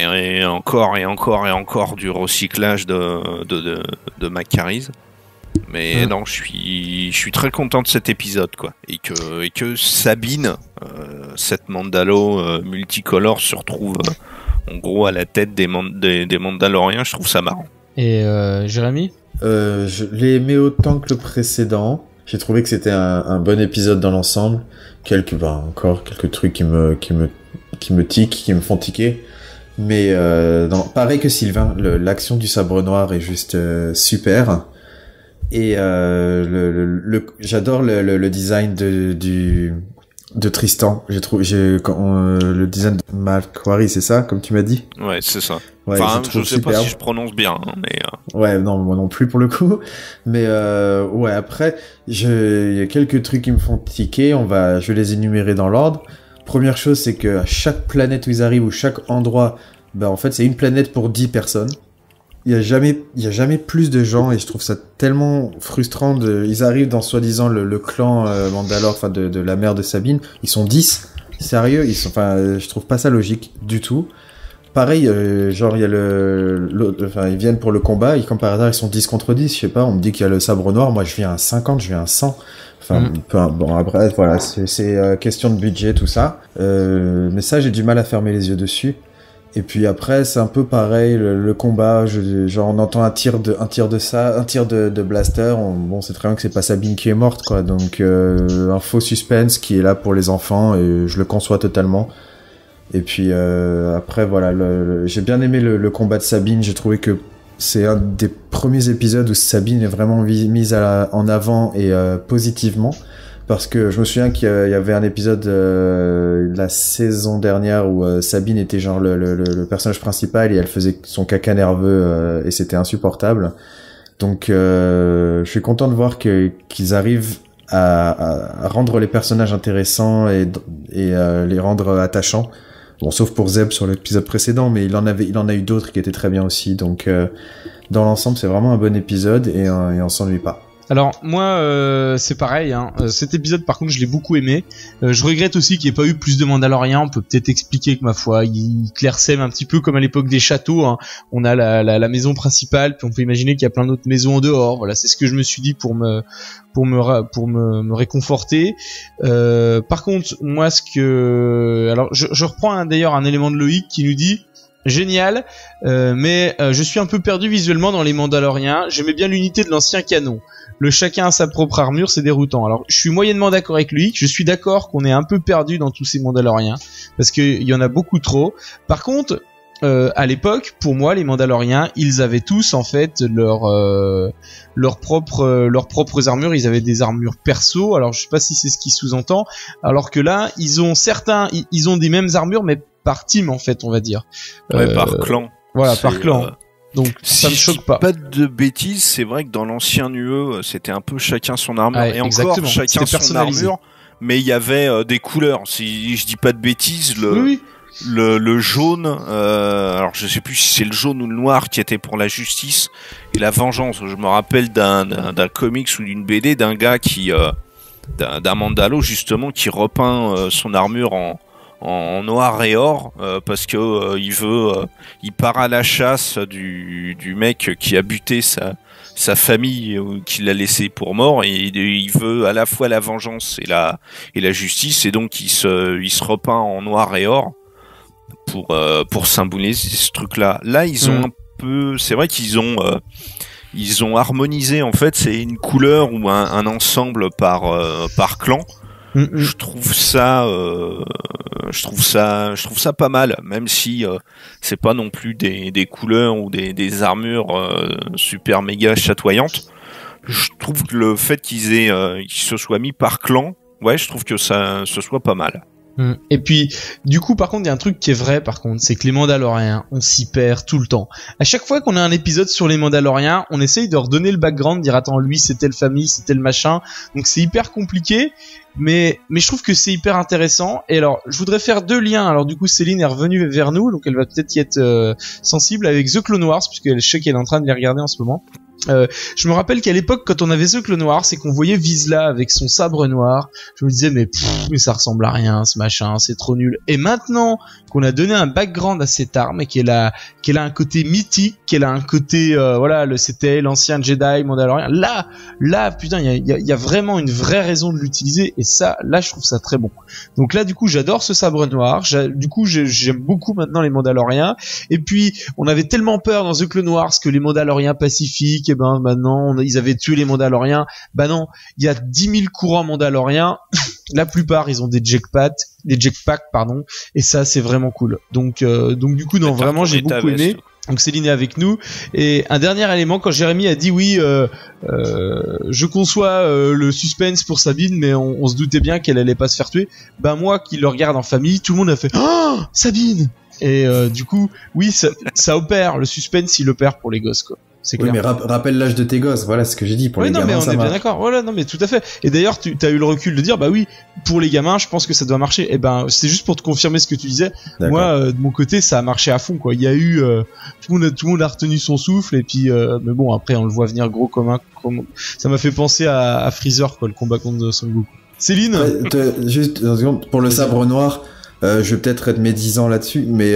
du recyclage de McQuarrie. Mais non, je suis très content de cet épisode quoi, et que Sabine, cette Mandalo multicolore, se retrouve en gros à la tête des Mandaloriens. Je trouve ça marrant. Et Jérémy ? Je l'ai aimé autant que le précédent. J'ai trouvé que c'était un bon épisode dans l'ensemble. Encore quelques trucs qui me tiquent, qui me font tiquer. Mais pareil que Sylvain, l'action du sabre noir est juste super. Et j'adore le design de Tristan. Le design de McQuarrie, c'est ça, comme tu m'as dit? Ouais, c'est ça. Ouais, je sais pas si je prononce bien, mais ouais, non, moi non plus pour le coup. Mais ouais, après, il y a quelques trucs qui me font tiquer. Je vais les énumérer dans l'ordre. Première chose, c'est que à chaque planète où ils arrivent, ou chaque endroit, en fait, c'est une planète pour 10 personnes. Il y a jamais plus de gens, et je trouve ça tellement frustrant. Ils arrivent dans soi-disant le clan Mandalore, enfin de la mère de Sabine. Ils sont 10. Sérieux, je trouve pas ça logique du tout. pareil, genre il y a enfin ils viennent pour le combat et comme par hasard ils sont 10 contre 10, je sais pas, on me dit qu'il y a le sabre noir, moi je viens à 50, je viens à 100. Enfin, bon, après, voilà, c'est question de budget, tout ça. Mais ça, j'ai du mal à fermer les yeux dessus. Et puis après, c'est un peu pareil, le combat, genre, on entend un tir de blaster. Bon, c'est très bien que c'est pas Sabine qui est morte, quoi. Donc, un faux suspense qui est là pour les enfants, et je le conçois totalement. Et puis, après, voilà, j'ai bien aimé le combat de Sabine. J'ai trouvé que c'est un des premiers épisodes où Sabine est vraiment mise en avant et positivement, parce que je me souviens qu'il y avait un épisode la saison dernière où Sabine était genre le personnage principal et elle faisait son caca nerveux et c'était insupportable. Donc je suis content de voir qu'ils arrivent à rendre les personnages intéressants et les rendre attachants. Bon, sauf pour Zeb sur l'épisode précédent, mais il en a eu d'autres qui étaient très bien aussi. Donc, dans l'ensemble, c'est vraiment un bon épisode et on s'ennuie pas. Alors moi c'est pareil, hein. Cet épisode par contre je l'ai beaucoup aimé. Je regrette aussi qu'il n'y ait pas eu plus de Mandaloriens. On peut peut-être expliquer que ma foi il clairsème un petit peu comme à l'époque des châteaux, hein. On a la maison principale, puis on peut imaginer qu'il y a plein d'autres maisons en dehors. Voilà, c'est ce que je me suis dit pour me réconforter. Par contre moi alors je reprends d'ailleurs un élément de Loïc qui nous dit: génial, mais je suis un peu perdu visuellement dans les Mandaloriens. J'aimais bien l'unité de l'ancien canon. Le chacun a sa propre armure, c'est déroutant. Alors, je suis moyennement d'accord avec lui. Je suis d'accord qu'on est un peu perdu dans tous ces Mandaloriens parce qu'il y en a beaucoup trop. Par contre, à l'époque, pour moi, les Mandaloriens, ils avaient tous en fait leurs propres armures. Ils avaient des armures perso. Alors, je sais pas si c'est ce qui sous-entend. Alors que là, ils ont des mêmes armures, mais par team en fait, on va dire. Ouais, par clan. Voilà, par clan. Donc ça me choque pas. Pas de bêtises, c'est vrai que dans l'ancien UE, c'était un peu chacun son armure, ouais, et encore exactement. Chacun son armure, mais il y avait des couleurs. Si je dis pas de bêtises, le jaune, alors je sais plus si c'est le jaune ou le noir qui était pour la justice et la vengeance. Je me rappelle d'un comics ou d'une BD d'un gars d'un Mandalo justement qui repeint son armure en noir et or parce que il part à la chasse du mec qui a buté sa famille, qui l'a laissé pour mort, et il veut à la fois la vengeance et la justice, et donc il se repeint en noir et or pour symboliser ce truc-là. Là, ils ont un peu, c'est vrai qu'ils ont harmonisé en fait, c'est une couleur ou un ensemble par clan. Je trouve ça pas mal, même si c'est pas non plus des couleurs ou des armures super méga chatoyantes. Je trouve que le fait qu'ils se soient mis par clan, ouais, je trouve que ça se soit pas mal. Et puis, du coup, par contre, il y a un truc qui est vrai, par contre, c'est que les Mandaloriens, on s'y perd tout le temps. À chaque fois qu'on a un épisode sur les Mandaloriens, on essaye de redonner le background, dire attends, lui, c'est telle famille, c'est tel machin. Donc c'est hyper compliqué, mais je trouve que c'est hyper intéressant. Et alors, je voudrais faire deux liens. Alors du coup, Céline est revenue vers nous, donc elle va peut-être y être sensible avec The Clone Wars, puisque je sais qu'elle est en train de les regarder en ce moment. Je me rappelle qu'à l'époque, quand on avait The Clone Wars, c'est qu'on voyait Vizsla avec son sabre noir. Je me disais mais ça ressemble à rien, ce machin, c'est trop nul. Et maintenant qu'on a donné un background à cette arme et qu'elle a un côté mythique, qu'elle a un côté c'était l'ancien Jedi Mandalorian. Là, putain, il y a vraiment une vraie raison de l'utiliser, et ça, là, je trouve ça très bon. Donc là, du coup, j'adore ce sabre noir. Du coup, j'aime beaucoup maintenant les Mandaloriens. Et puis, on avait tellement peur dans The Clone Wars que les Mandaloriens pacifiques, et ben maintenant ils avaient tué les Mandaloriens. Bah non, il y a 10 000 courants Mandaloriens. La plupart ils ont des jetpacks, et ça c'est vraiment cool. Donc du coup non, vraiment j'ai beaucoup aimé. Donc Céline est avec nous. Et un dernier élément, quand Jérémy a dit oui, je conçois le suspense pour Sabine, mais on se doutait bien qu'elle allait pas se faire tuer. Ben moi qui le regarde en famille, tout le monde a fait oh, Sabine. Et du coup oui, ça opère, le suspense il opère pour les gosses quoi. C'est clair. Oui, mais rappelle l'âge de tes gosses, voilà ce que j'ai dit pour les gamins. Non, mais on est bien d'accord. Voilà, non, mais tout à fait. Et d'ailleurs, tu as eu le recul de dire, bah oui, pour les gamins, je pense que ça doit marcher. Et ben, c'est juste pour te confirmer ce que tu disais. D'accord. Moi, de mon côté, ça a marché à fond, quoi. Il y a eu, tout le monde a retenu son souffle, et puis, mais bon, après, on le voit venir gros comme ça m'a fait penser à Freezer, quoi, le combat contre Son Goku. Céline? Juste, pour le sabre noir, Je vais peut-être être médisant là-dessus, mais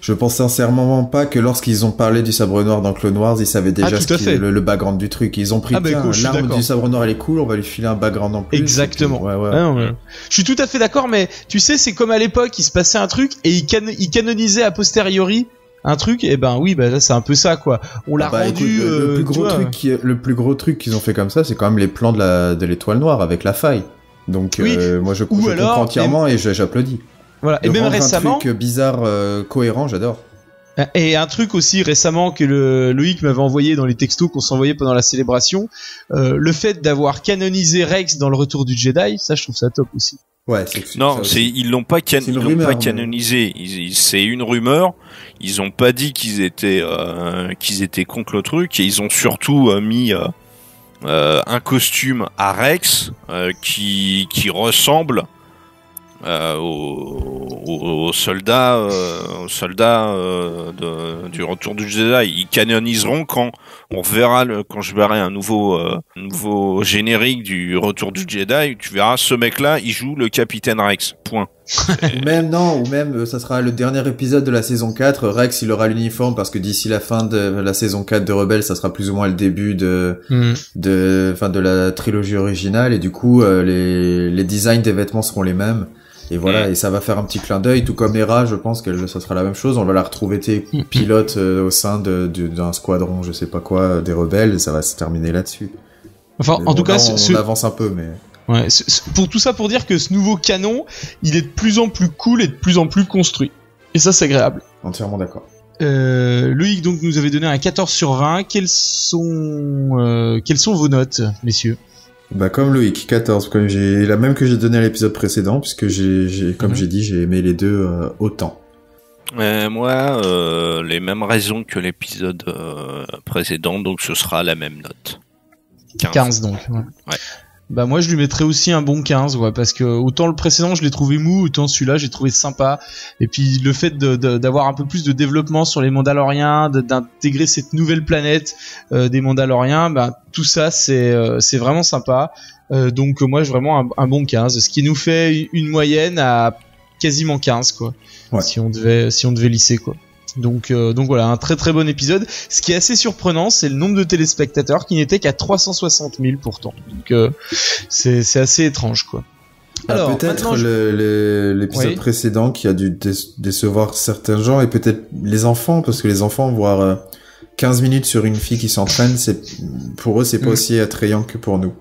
je pense sincèrement pas que lorsqu'ils ont parlé du sabre noir dans Clone Wars, ils savaient déjà le background du truc. Ils ont pris l'arme du sabre noir, elle est cool, on va lui filer un background en plus. Exactement. Ouais. Je suis tout à fait d'accord, mais tu sais, c'est comme à l'époque, il se passait un truc et ils canonisaient a posteriori un truc, et ben oui, là c'est un peu ça quoi. On l'a rendu. Écoute, le plus gros truc qu'ils ont fait comme ça, c'est quand même les plans de l'étoile noire avec la faille. Donc moi je comprends entièrement et j'applaudis. Voilà. Et même récemment. Un truc bizarre, cohérent, j'adore. Et un truc aussi récemment que Loïc m'avait envoyé dans les textos qu'on s'envoyait pendant la célébration, le fait d'avoir canonisé Rex dans le Retour du Jedi, ça je trouve ça top aussi. Ouais, ils l'ont pas canonisé. C'est une rumeur. Ils ont pas dit qu'ils étaient contre le truc et ils ont surtout mis un costume à Rex qui ressemble aux soldats du Retour du Jedi. Ils canoniseront quand je verrai un nouveau générique du Retour du Jedi, tu verras ce mec-là, il joue le Capitaine Rex. Point. ou même ça sera le dernier épisode de la saison 4, Rex il aura l'uniforme parce que d'ici la fin de la saison 4 de Rebels, ça sera plus ou moins le début de la trilogie originale et du coup les designs des vêtements seront les mêmes. Et voilà, et ça va faire un petit clin d'œil, tout comme Hera, je pense que ça sera la même chose. On va la retrouver pilote au sein d'un squadron, je sais pas quoi, des rebelles, et ça va se terminer là-dessus. Enfin, en tout cas, on avance un peu, mais... Ouais, pour tout ça, pour dire que ce nouveau canon, il est de plus en plus cool et de plus en plus construit. Et ça, c'est agréable. Entièrement d'accord. Loïc, donc, nous avait donné un 14 sur 20. Quelles sont vos notes, messieurs? Comme Loïc, 14, comme la même que j'ai donné à l'épisode précédent, puisque comme j'ai dit, j'ai aimé les deux autant. Moi, les mêmes raisons que l'épisode précédent, donc ce sera la même note. 15 donc. Ouais. Moi je lui mettrais aussi un bon 15, parce que autant le précédent je l'ai trouvé mou, autant celui-là j'ai trouvé sympa. Et puis le fait d'avoir un peu plus de développement sur les Mandaloriens, d'intégrer cette nouvelle planète des Mandaloriens, tout ça c'est vraiment sympa. Donc moi j'ai vraiment un bon 15, ce qui nous fait une moyenne à quasiment 15 quoi. Ouais. Si on devait lisser quoi. Donc voilà, un très très bon épisode. Ce qui est assez surprenant, c'est le nombre de téléspectateurs qui n'était qu'à 360 000 pourtant. Donc c'est assez étrange quoi. Alors peut-être l'épisode précédent qui a dû décevoir certains gens et peut-être les enfants, parce que les enfants voir 15 minutes sur une fille qui s'entraîne, pour eux c'est pas aussi attrayant que pour nous.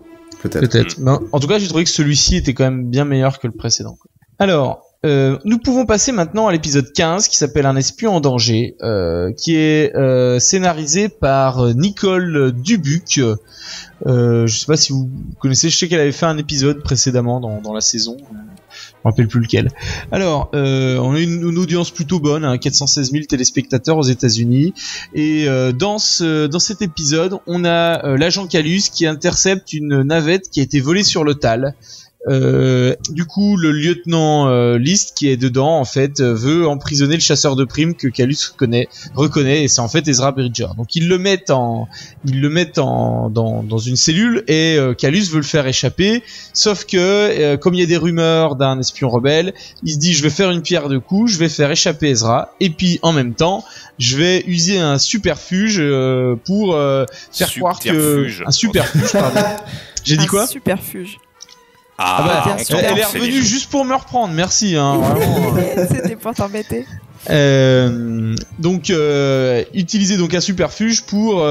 Peut-être. Mais en tout cas, j'ai trouvé que celui-ci était quand même bien meilleur que le précédent quoi. Alors nous pouvons passer maintenant à l'épisode 15 qui s'appelle Un espion en danger, qui est scénarisé par Nicole Dubuc. Je sais pas si vous connaissez, je sais qu'elle avait fait un épisode précédemment dans la saison. Je me rappelle plus lequel. Alors, on a une audience plutôt bonne, 416 000 téléspectateurs aux États-Unis. Et dans cet épisode, on a l'agent Kallus qui intercepte une navette qui a été volée sur le Tal. Du coup, le lieutenant List qui est dedans, en fait, veut emprisonner le chasseur de primes que Kallus reconnaît, et c'est en fait Ezra Bridger. Donc ils le mettent dans une cellule, et Kallus veut le faire échapper. Sauf que comme il y a des rumeurs d'un espion rebelle, il se dit je vais faire une pierre deux coups, je vais faire échapper Ezra, et puis en même temps je vais user un superfuge pour faire croire que un superfuge. Pardon. J'ai dit quoi? Superfuge. Elle est revenue juste pour me reprendre, merci. Vraiment. C'était pour t'embêter. Donc utiliser donc un superfuge pour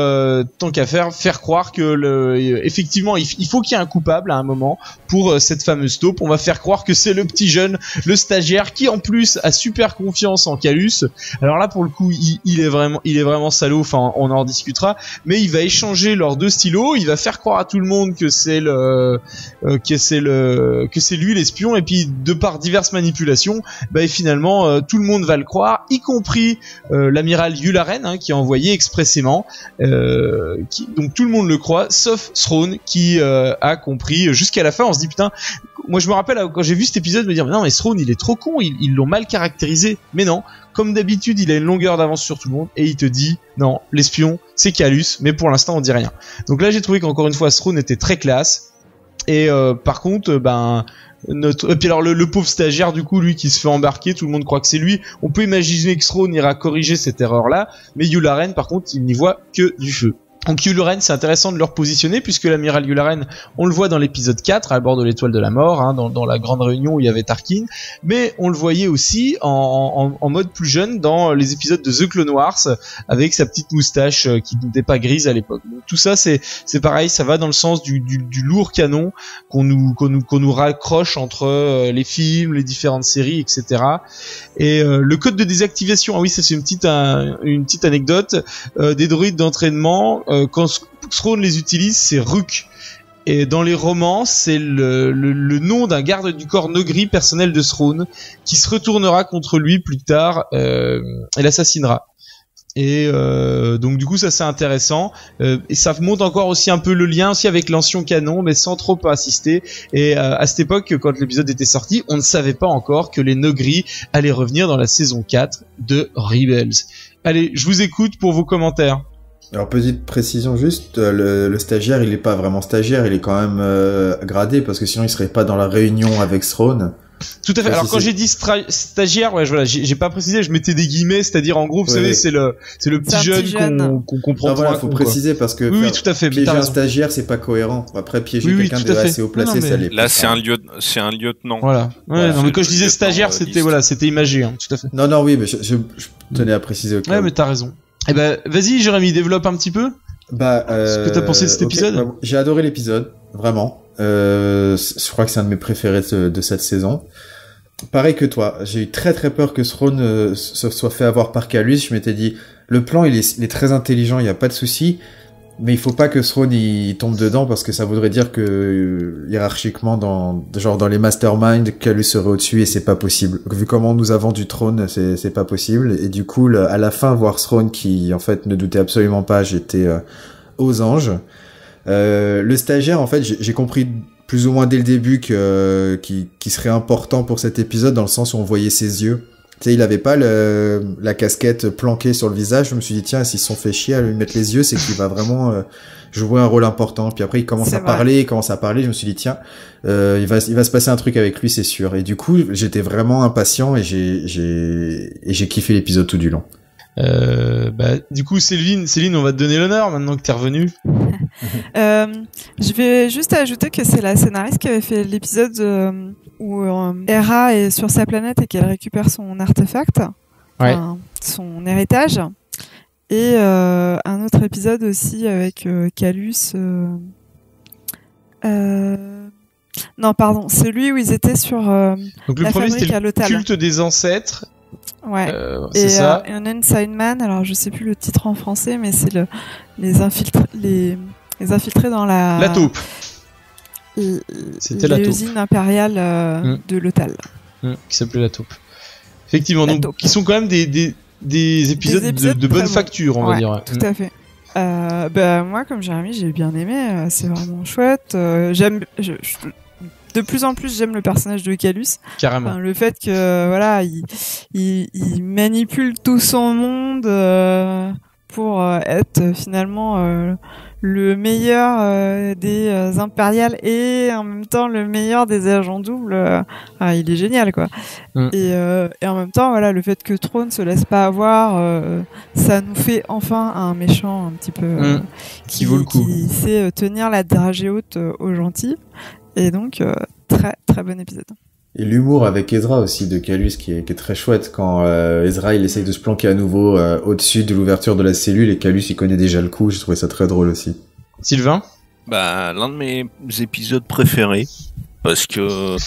tant qu'à faire croire que effectivement il faut qu'il y ait un coupable à un moment pour cette fameuse taupe. On va faire croire que c'est le petit jeune, le stagiaire, qui en plus a super confiance en Kallus. Alors là pour le coup il est vraiment salaud, enfin on en discutera, mais il va échanger leurs deux stylos, il va faire croire à tout le monde que c'est lui l'espion, et puis de par diverses manipulations, et finalement tout le monde va le croire, y compris l'amiral Yularen, qui a envoyé expressément, donc tout le monde le croit sauf Thrawn qui a compris jusqu'à la fin. On se dit putain, moi je me rappelle quand j'ai vu cet épisode me dire mais non mais Thrawn il est trop con, ils l'ont mal caractérisé, mais non, comme d'habitude il a une longueur d'avance sur tout le monde et il te dit non, l'espion c'est Kallus, mais pour l'instant on dit rien. Donc là j'ai trouvé qu'encore une fois Thrawn était très classe. Et par contre, et puis alors le pauvre stagiaire du coup, lui qui se fait embarquer, tout le monde croit que c'est lui. On peut imaginer que Thrawn ira corriger cette erreur-là, mais Yularen par contre, il n'y voit que du feu. Donc Yularen, c'est intéressant de le repositionner puisque l'amiral Yularen, on le voit dans l'épisode 4 à bord de l'étoile de la mort, hein, dans la grande réunion où il y avait Tarkin, mais on le voyait aussi en mode plus jeune dans les épisodes de The Clone Wars avec sa petite moustache qui n'était pas grise à l'époque. Donc tout ça c'est pareil, ça va dans le sens du lourd canon qu'on nous raccroche entre les films, les différentes séries, etc. Et le code de désactivation, ah oui, ça c'est une petite anecdote, des droïdes d'entraînement. Quand Thrawn les utilise, c'est Ruk. Et dans les romans, c'est le nom d'un garde du corps Nogri personnel de Thrawn qui se retournera contre lui plus tard et l'assassinera. Et donc du coup ça c'est intéressant et ça montre encore aussi un peu le lien aussi avec l'ancien canon mais sans trop insister. Et à cette époque, quand l'épisode était sorti, on ne savait pas encore que les Nogri allaient revenir dans la saison 4 de Rebels. Allez, je vous écoute pour vos commentaires. Alors petite précision juste, le stagiaire il est pas vraiment stagiaire, il est quand même gradé parce que sinon il serait pas dans la réunion avec Thrawn. Tout à fait. Alors quand j'ai dit stagiaire, ouais, voilà, j'ai pas précisé, je mettais des guillemets, c'est-à-dire en gros, vous savez, c'est le petit jeune qu'on comprend. Voilà, faut préciser parce que oui, tout à fait. Piéger un stagiaire, c'est pas cohérent. Après piéger quelqu'un de assez haut placé, ça l'est. Là, c'est un lieutenant. Voilà. Ouais, non, mais quand je disais stagiaire, c'était imagé, hein, tout à fait. Non, oui, mais je tenais à préciser. Ouais, mais t'as raison. Eh ben, vas-y, Jérémy, développe un petit peu. Ce que t'as pensé de cet épisode. J'ai adoré l'épisode, vraiment. Je crois que c'est un de mes préférés de cette saison. Pareil que toi, j'ai eu très très peur que Thrawn se soit fait avoir par Kallus. Je m'étais dit, le plan il est très intelligent, il y a pas de souci, mais il faut pas que Thrawn il tombe dedans parce que ça voudrait dire que hiérarchiquement dans les masterminds, Kallus serait au-dessus et c'est pas possible. Vu comment on nous a vendu Thrawn, c'est pas possible. Et du coup, à la fin, voir Thrawn qui en fait ne doutait absolument pas, j'étais aux anges. Le stagiaire, en fait, j'ai compris plus ou moins dès le début qui serait important pour cet épisode dans le sens où on voyait ses yeux. Tu sais, il avait pas la casquette planquée sur le visage. Je me suis dit tiens, s'ils se sont fait chier à lui mettre les yeux, c'est qu'il va vraiment jouer un rôle important. Puis après, il commence à parler. Je me suis dit tiens, il va se passer un truc avec lui, c'est sûr. Et du coup, j'étais vraiment impatient et j'ai kiffé l'épisode tout du long. Du coup, Céline, on va te donner l'honneur maintenant que t'es revenue. Je vais juste ajouter que c'est la scénariste qui avait fait l'épisode où Hera est sur sa planète et qu'elle récupère son artefact, son héritage, et un autre épisode aussi avec Kallus. Non, pardon, celui où ils étaient sur donc le premier c'était le culte des ancêtres. Ouais. C'est ça. Un Inside Man, alors je sais plus le titre en français, mais c'est les infiltrés dans la taupe. C'était la taupe. L'usine impériale de Lothal. Qui s'appelait la taupe. Effectivement, donc qui sont quand même des épisodes de bonne facture, on va dire. Tout à fait. Moi, comme Jérémy, j'ai bien aimé. C'est vraiment chouette. De plus en plus, j'aime le personnage de Kallus. Carrément. Enfin, le fait que voilà, il manipule tout son monde pour être finalement le meilleur des impériales et en même temps le meilleur des agents doubles. Il est génial, quoi. Et en même temps, voilà, le fait que Thrawn se laisse pas avoir, ça nous fait enfin un méchant un petit peu qui vaut le coup, qui sait tenir la dragée haute aux gentils. Et donc, très très bon épisode. Et l'humour avec Ezra aussi de Kallus qui est très chouette quand Ezra il essaye de se planquer à nouveau au-dessus de l'ouverture de la cellule et Kallus il connaît déjà le coup. J'ai trouvé ça très drôle aussi. Sylvain ? L'un de mes épisodes préférés parce que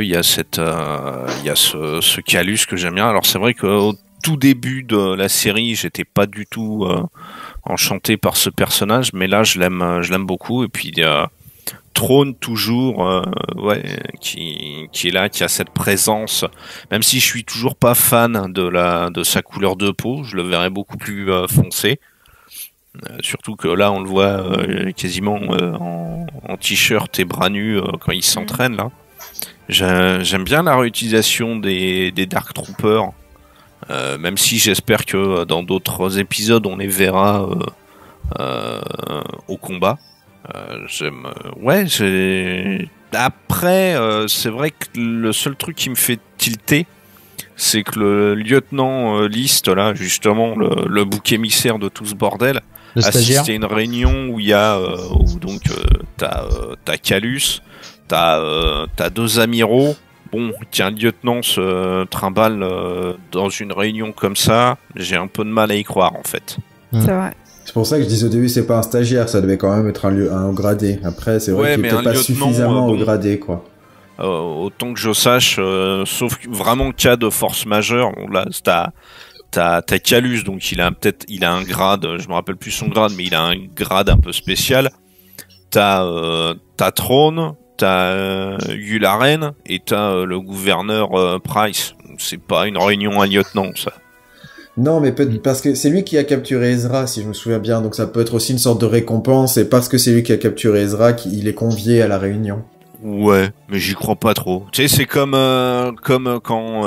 il y a ce Kallus que j'aime bien. Alors c'est vrai qu'au tout début de la série, j'étais pas du tout enchanté par ce personnage, mais là je l'aime beaucoup. Et puis il y a Thrawn toujours qui est là, qui a cette présence, même si je suis toujours pas fan de sa couleur de peau, je le verrais beaucoup plus foncé, surtout que là on le voit quasiment en t-shirt et bras nus quand il s'entraîne là. J'aime bien la réutilisation des Dark Troopers, même si j'espère que dans d'autres épisodes on les verra au combat. Après, c'est vrai que le seul truc qui me fait tilter, c'est que le lieutenant List, là, justement, le bouc émissaire de tout ce bordel, assiste à une réunion où il y a t'as Calus, t'as 2 amiraux. Bon, qu'un lieutenant se trimballe dans une réunion comme ça, j'ai un peu de mal à y croire, en fait. C'est vrai. C'est pour ça que je disais au début, c'est pas un stagiaire, ça devait quand même être un haut gradé. Après, c'est vrai qu'il était pas suffisamment haut gradé, quoi. Autant que je sache, sauf vraiment cas de force majeure, bon, là, t'as Calus, donc il a un grade, je me rappelle plus son grade, mais il a un grade un peu spécial. T'as Throne, t'as Yularen et t'as le gouverneur Price. C'est pas une réunion à lieutenant, ça. Non, mais parce que c'est lui qui a capturé Ezra, si je me souviens bien, donc ça peut être aussi une sorte de récompense, et parce que c'est lui qui a capturé Ezra, qu'il est convié à la réunion. Ouais, mais j'y crois pas trop. Tu sais, c'est comme quand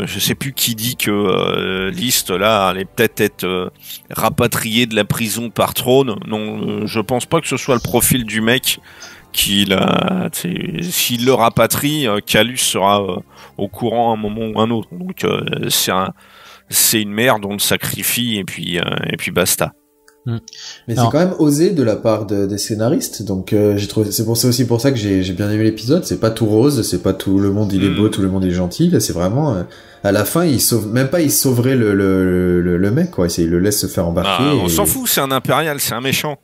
je sais plus qui dit que List là allait peut-être être rapatrié de la prison par Throne. Non, je pense pas que ce soit le profil du mec s'il le rapatrie, Calus sera au courant à un moment ou un autre. Donc c'est une merde, on le sacrifie et puis basta. Mais c'est quand même osé de la part des scénaristes, donc j'ai trouvé, c'est aussi pour ça que j'ai bien aimé l'épisode. C'est pas tout rose, c'est pas tout le monde il est beau, tout le monde est gentil. Là, c'est vraiment à la fin il sauverait le mec, quoi. Il le laisse se faire embarquer. On s'en fout, c'est un impérial, c'est un méchant.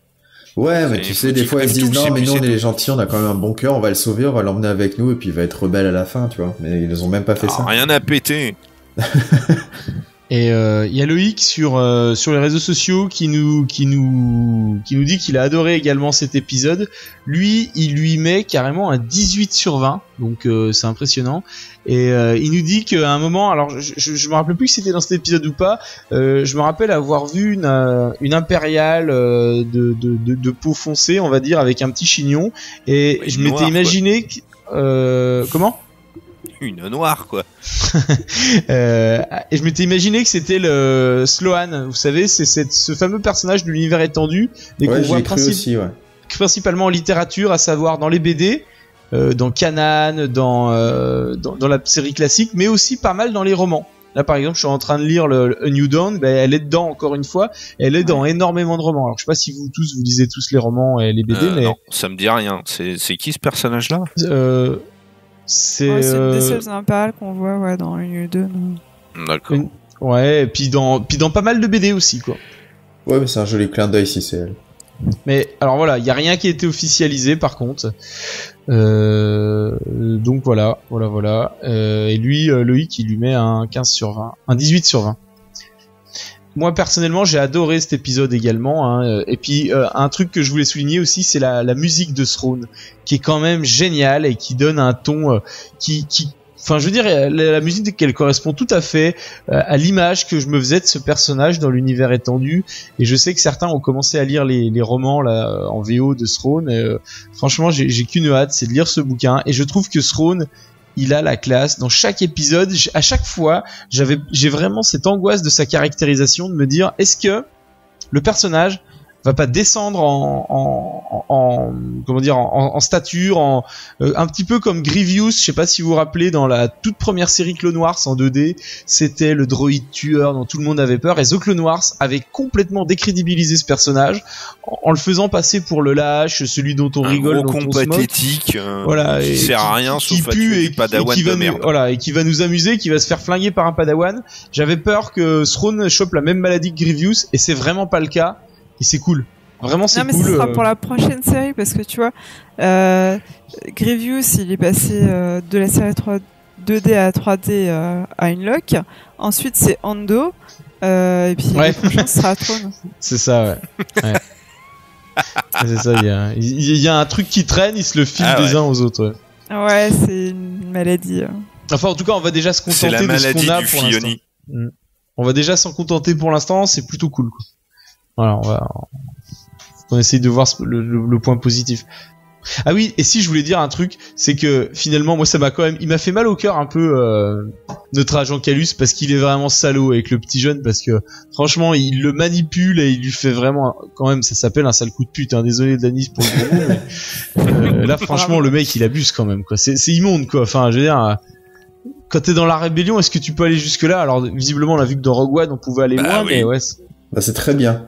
Ouais, mais tu sais, des fois ils se disent non, mais nous on est les gentils, on a quand même un bon cœur, on va le sauver, on va l'emmener avec nous et puis il va être rebelle à la fin, tu vois. Mais ils ont même pas fait ça. Rien à péter. Et il y a Loïc sur les réseaux sociaux qui nous dit qu'il a adoré également cet épisode. Lui, il lui met carrément un 18 sur 20, donc c'est impressionnant. Et il nous dit qu'à un moment, alors je me rappelle plus si c'était dans cet épisode ou pas, je me rappelle avoir vu une impériale de peau foncée, on va dire, avec un petit chignon, et je m'étais imaginé comment une noire, quoi. Et je m'étais imaginé que c'était le Sloan, vous savez, c'est ce fameux personnage de l'univers étendu, mais qu'on voit principalement en littérature, à savoir dans les BD, dans Kanan, dans la série classique, mais aussi pas mal dans les romans. Là, par exemple, je suis en train de lire le A New Dawn, elle est dedans encore une fois, elle est dans énormément de romans. Alors, je sais pas si vous lisez tous les romans et les BD, mais... Non, ça me dit rien. C'est qui ce personnage-là ? C'est une des seules impériales qu'on voit dans une 2. D'accord. Ouais, et puis dans pas mal de BD aussi, quoi. Ouais, mais c'est un joli clin d'œil si c'est elle. Mais alors voilà, il y a rien qui a été officialisé par contre. Donc voilà. Et lui, Loïc, il lui met un 15 sur 20, un 18 sur 20. Moi personnellement, j'ai adoré cet épisode également, hein. Et puis un truc que je voulais souligner aussi, c'est la musique de Throne, qui est quand même géniale et qui donne un ton enfin, je veux dire, la musique qu'elle correspond tout à fait à l'image que je me faisais de ce personnage dans l'univers étendu. Et je sais que certains ont commencé à lire les romans là en VO de Throne. Et, franchement, j'ai qu'une hâte, c'est de lire ce bouquin. Et je trouve que Throne, il a la classe. Dans chaque épisode, à chaque fois, j'ai vraiment cette angoisse de sa caractérisation, de me dire, est-ce que le personnage va pas descendre en stature, un petit peu comme Grievous. Je sais pas si vous vous rappelez, dans la toute première série Clone Wars en 2D, c'était le droïde tueur dont tout le monde avait peur, et The Clone Wars avait complètement décrédibilisé ce personnage en le faisant passer pour le lâche, celui dont on rigole, dont on se moque. Pathétique, voilà, qui sert à rien sauf à tuer des Padawan de merde. Voilà, et qui va nous amuser, qui va se faire flinguer par un Padawan. J'avais peur que Throne chope la même maladie que Grievous, et c'est vraiment pas le cas. Et c'est cool. Vraiment, c'est cool. Non, mais ce sera pour la prochaine série, parce que tu vois, Grievous, il est passé de la série 2D à 3D à Unlock. Ensuite, c'est Ando. Et puis, la prochaine sera Throne. C'est ça, ouais. C'est ça, il y a un truc qui traîne, ils se le filent des uns aux autres. Ouais, c'est une maladie. Enfin, en tout cas, on va déjà se contenter de ce qu'on a pour l'instant. On va déjà s'en contenter pour l'instant, c'est plutôt cool, quoi. Voilà, on essaye de voir le point positif. Ah oui, et si je voulais dire un truc, c'est que finalement, moi, ça m'a quand même, il m'a fait mal au cœur un peu notre agent Calus parce qu'il est vraiment salaud avec le petit jeune, parce que franchement, il le manipule et il lui fait vraiment, quand même, ça s'appelle un sale coup de pute. Hein, désolé Danis pour le gros mot, mais là, franchement, le mec, il abuse quand même, quoi. C'est immonde, quoi. Enfin, je veux dire. Quand t'es dans la rébellion, est-ce que tu peux aller jusque là? Alors visiblement, on a vu que dans Rogue One, on pouvait aller loin, oui. mais ouais. C'est très bien.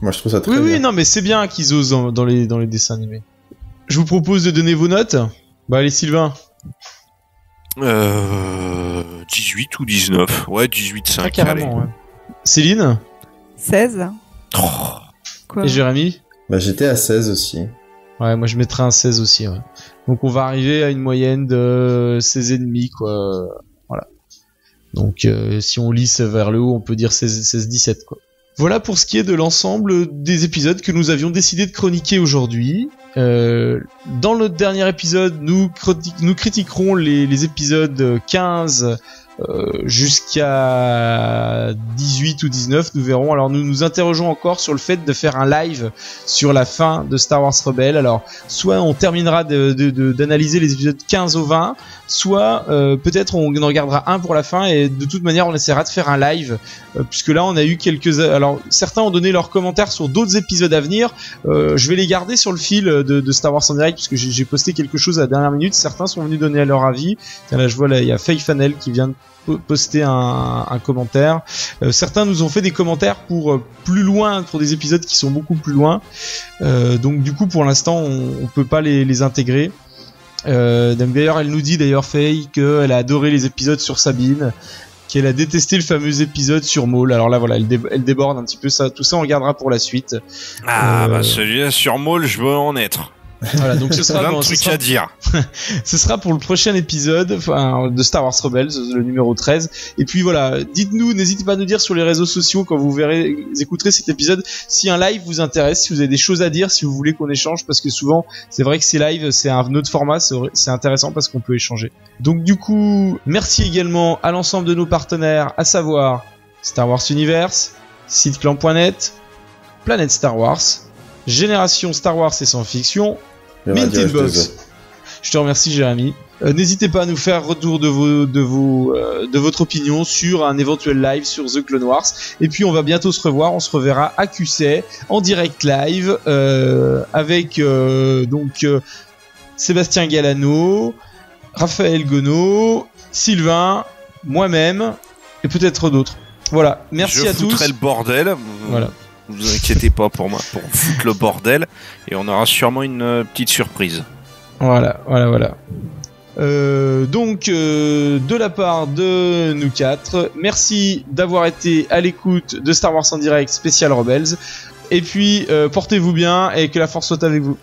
Moi, je trouve ça très bien. Oui, non, mais c'est bien qu'ils osent dans les dessins animés. Je vous propose de donner vos notes. Bah allez, Sylvain. 18 ou 19. Ouais, 18,5. Ah, carrément, ouais. Céline. 16. Oh. Quoi? Et Jérémy. Bah j'étais à 16 aussi. Ouais, moi je mettrais un 16 aussi, ouais. Donc on va arriver à une moyenne de 16,5, quoi. Voilà. Donc si on lisse vers le haut, on peut dire 16-17, quoi. Voilà pour ce qui est de l'ensemble des épisodes que nous avions décidé de chroniquer aujourd'hui. Dans le dernier épisode, nous critiquerons les épisodes 15 jusqu'à 18 ou 19, nous verrons. Alors nous nous interrogeons encore sur le fait de faire un live sur la fin de Star Wars Rebels. Alors soit on terminera d'analyser les épisodes 15 au 20, soit peut-être on en regardera un pour la fin, et de toute manière on essaiera de faire un live, puisque là on a eu alors certains ont donné leurs commentaires sur d'autres épisodes à venir. Je vais les garder sur le fil de Star Wars en direct, puisque j'ai posté quelque chose à la dernière minute. Certains sont venus donner leur avis. Là je vois, là il y a Faye Fanel qui vient de poster un commentaire. Certains nous ont fait des commentaires pour plus loin, pour des épisodes qui sont beaucoup plus loin. Donc du coup pour l'instant on peut pas les intégrer. D'ailleurs elle nous dit, d'ailleurs Faye, qu'elle a adoré les épisodes sur Sabine, qu'elle a détesté le fameux épisode sur Maul. Alors là voilà, elle déborde un petit peu, ça, tout ça on regardera pour la suite. Bah celui-là sur Maul, je veux en être. Voilà, donc ce sera plein de trucs à dire. Ce sera pour le prochain épisode de Star Wars Rebels, le numéro 13. Et puis voilà, dites-nous, n'hésitez pas à nous dire sur les réseaux sociaux quand vous écouterez cet épisode, si un live vous intéresse, si vous avez des choses à dire, si vous voulez qu'on échange, parce que souvent c'est vrai que ces lives c'est un autre format, c'est intéressant parce qu'on peut échanger. Donc du coup, merci également à l'ensemble de nos partenaires, à savoir Star Wars Universe, SiteClan.net, Planète Star Wars, Génération Star Wars et Sans Fiction, Mint Inbox. Je te remercie Jérémy. N'hésitez pas à nous faire retour de votre opinion sur un éventuel live sur The Clone Wars. Et puis on va bientôt se revoir. On se reverra à QC en direct live avec Sébastien Galano, Raphaël Gonneau, Sylvain, moi-même et peut-être d'autres. Voilà. Merci à tous. Je foutrai le bordel. Voilà. Vous inquiétez pas pour moi, pour foutre le bordel, et on aura sûrement une petite surprise. Voilà. Donc, de la part de nous quatre, merci d'avoir été à l'écoute de Star Wars en direct spécial Rebels. Et puis, portez-vous bien et que la force soit avec vous.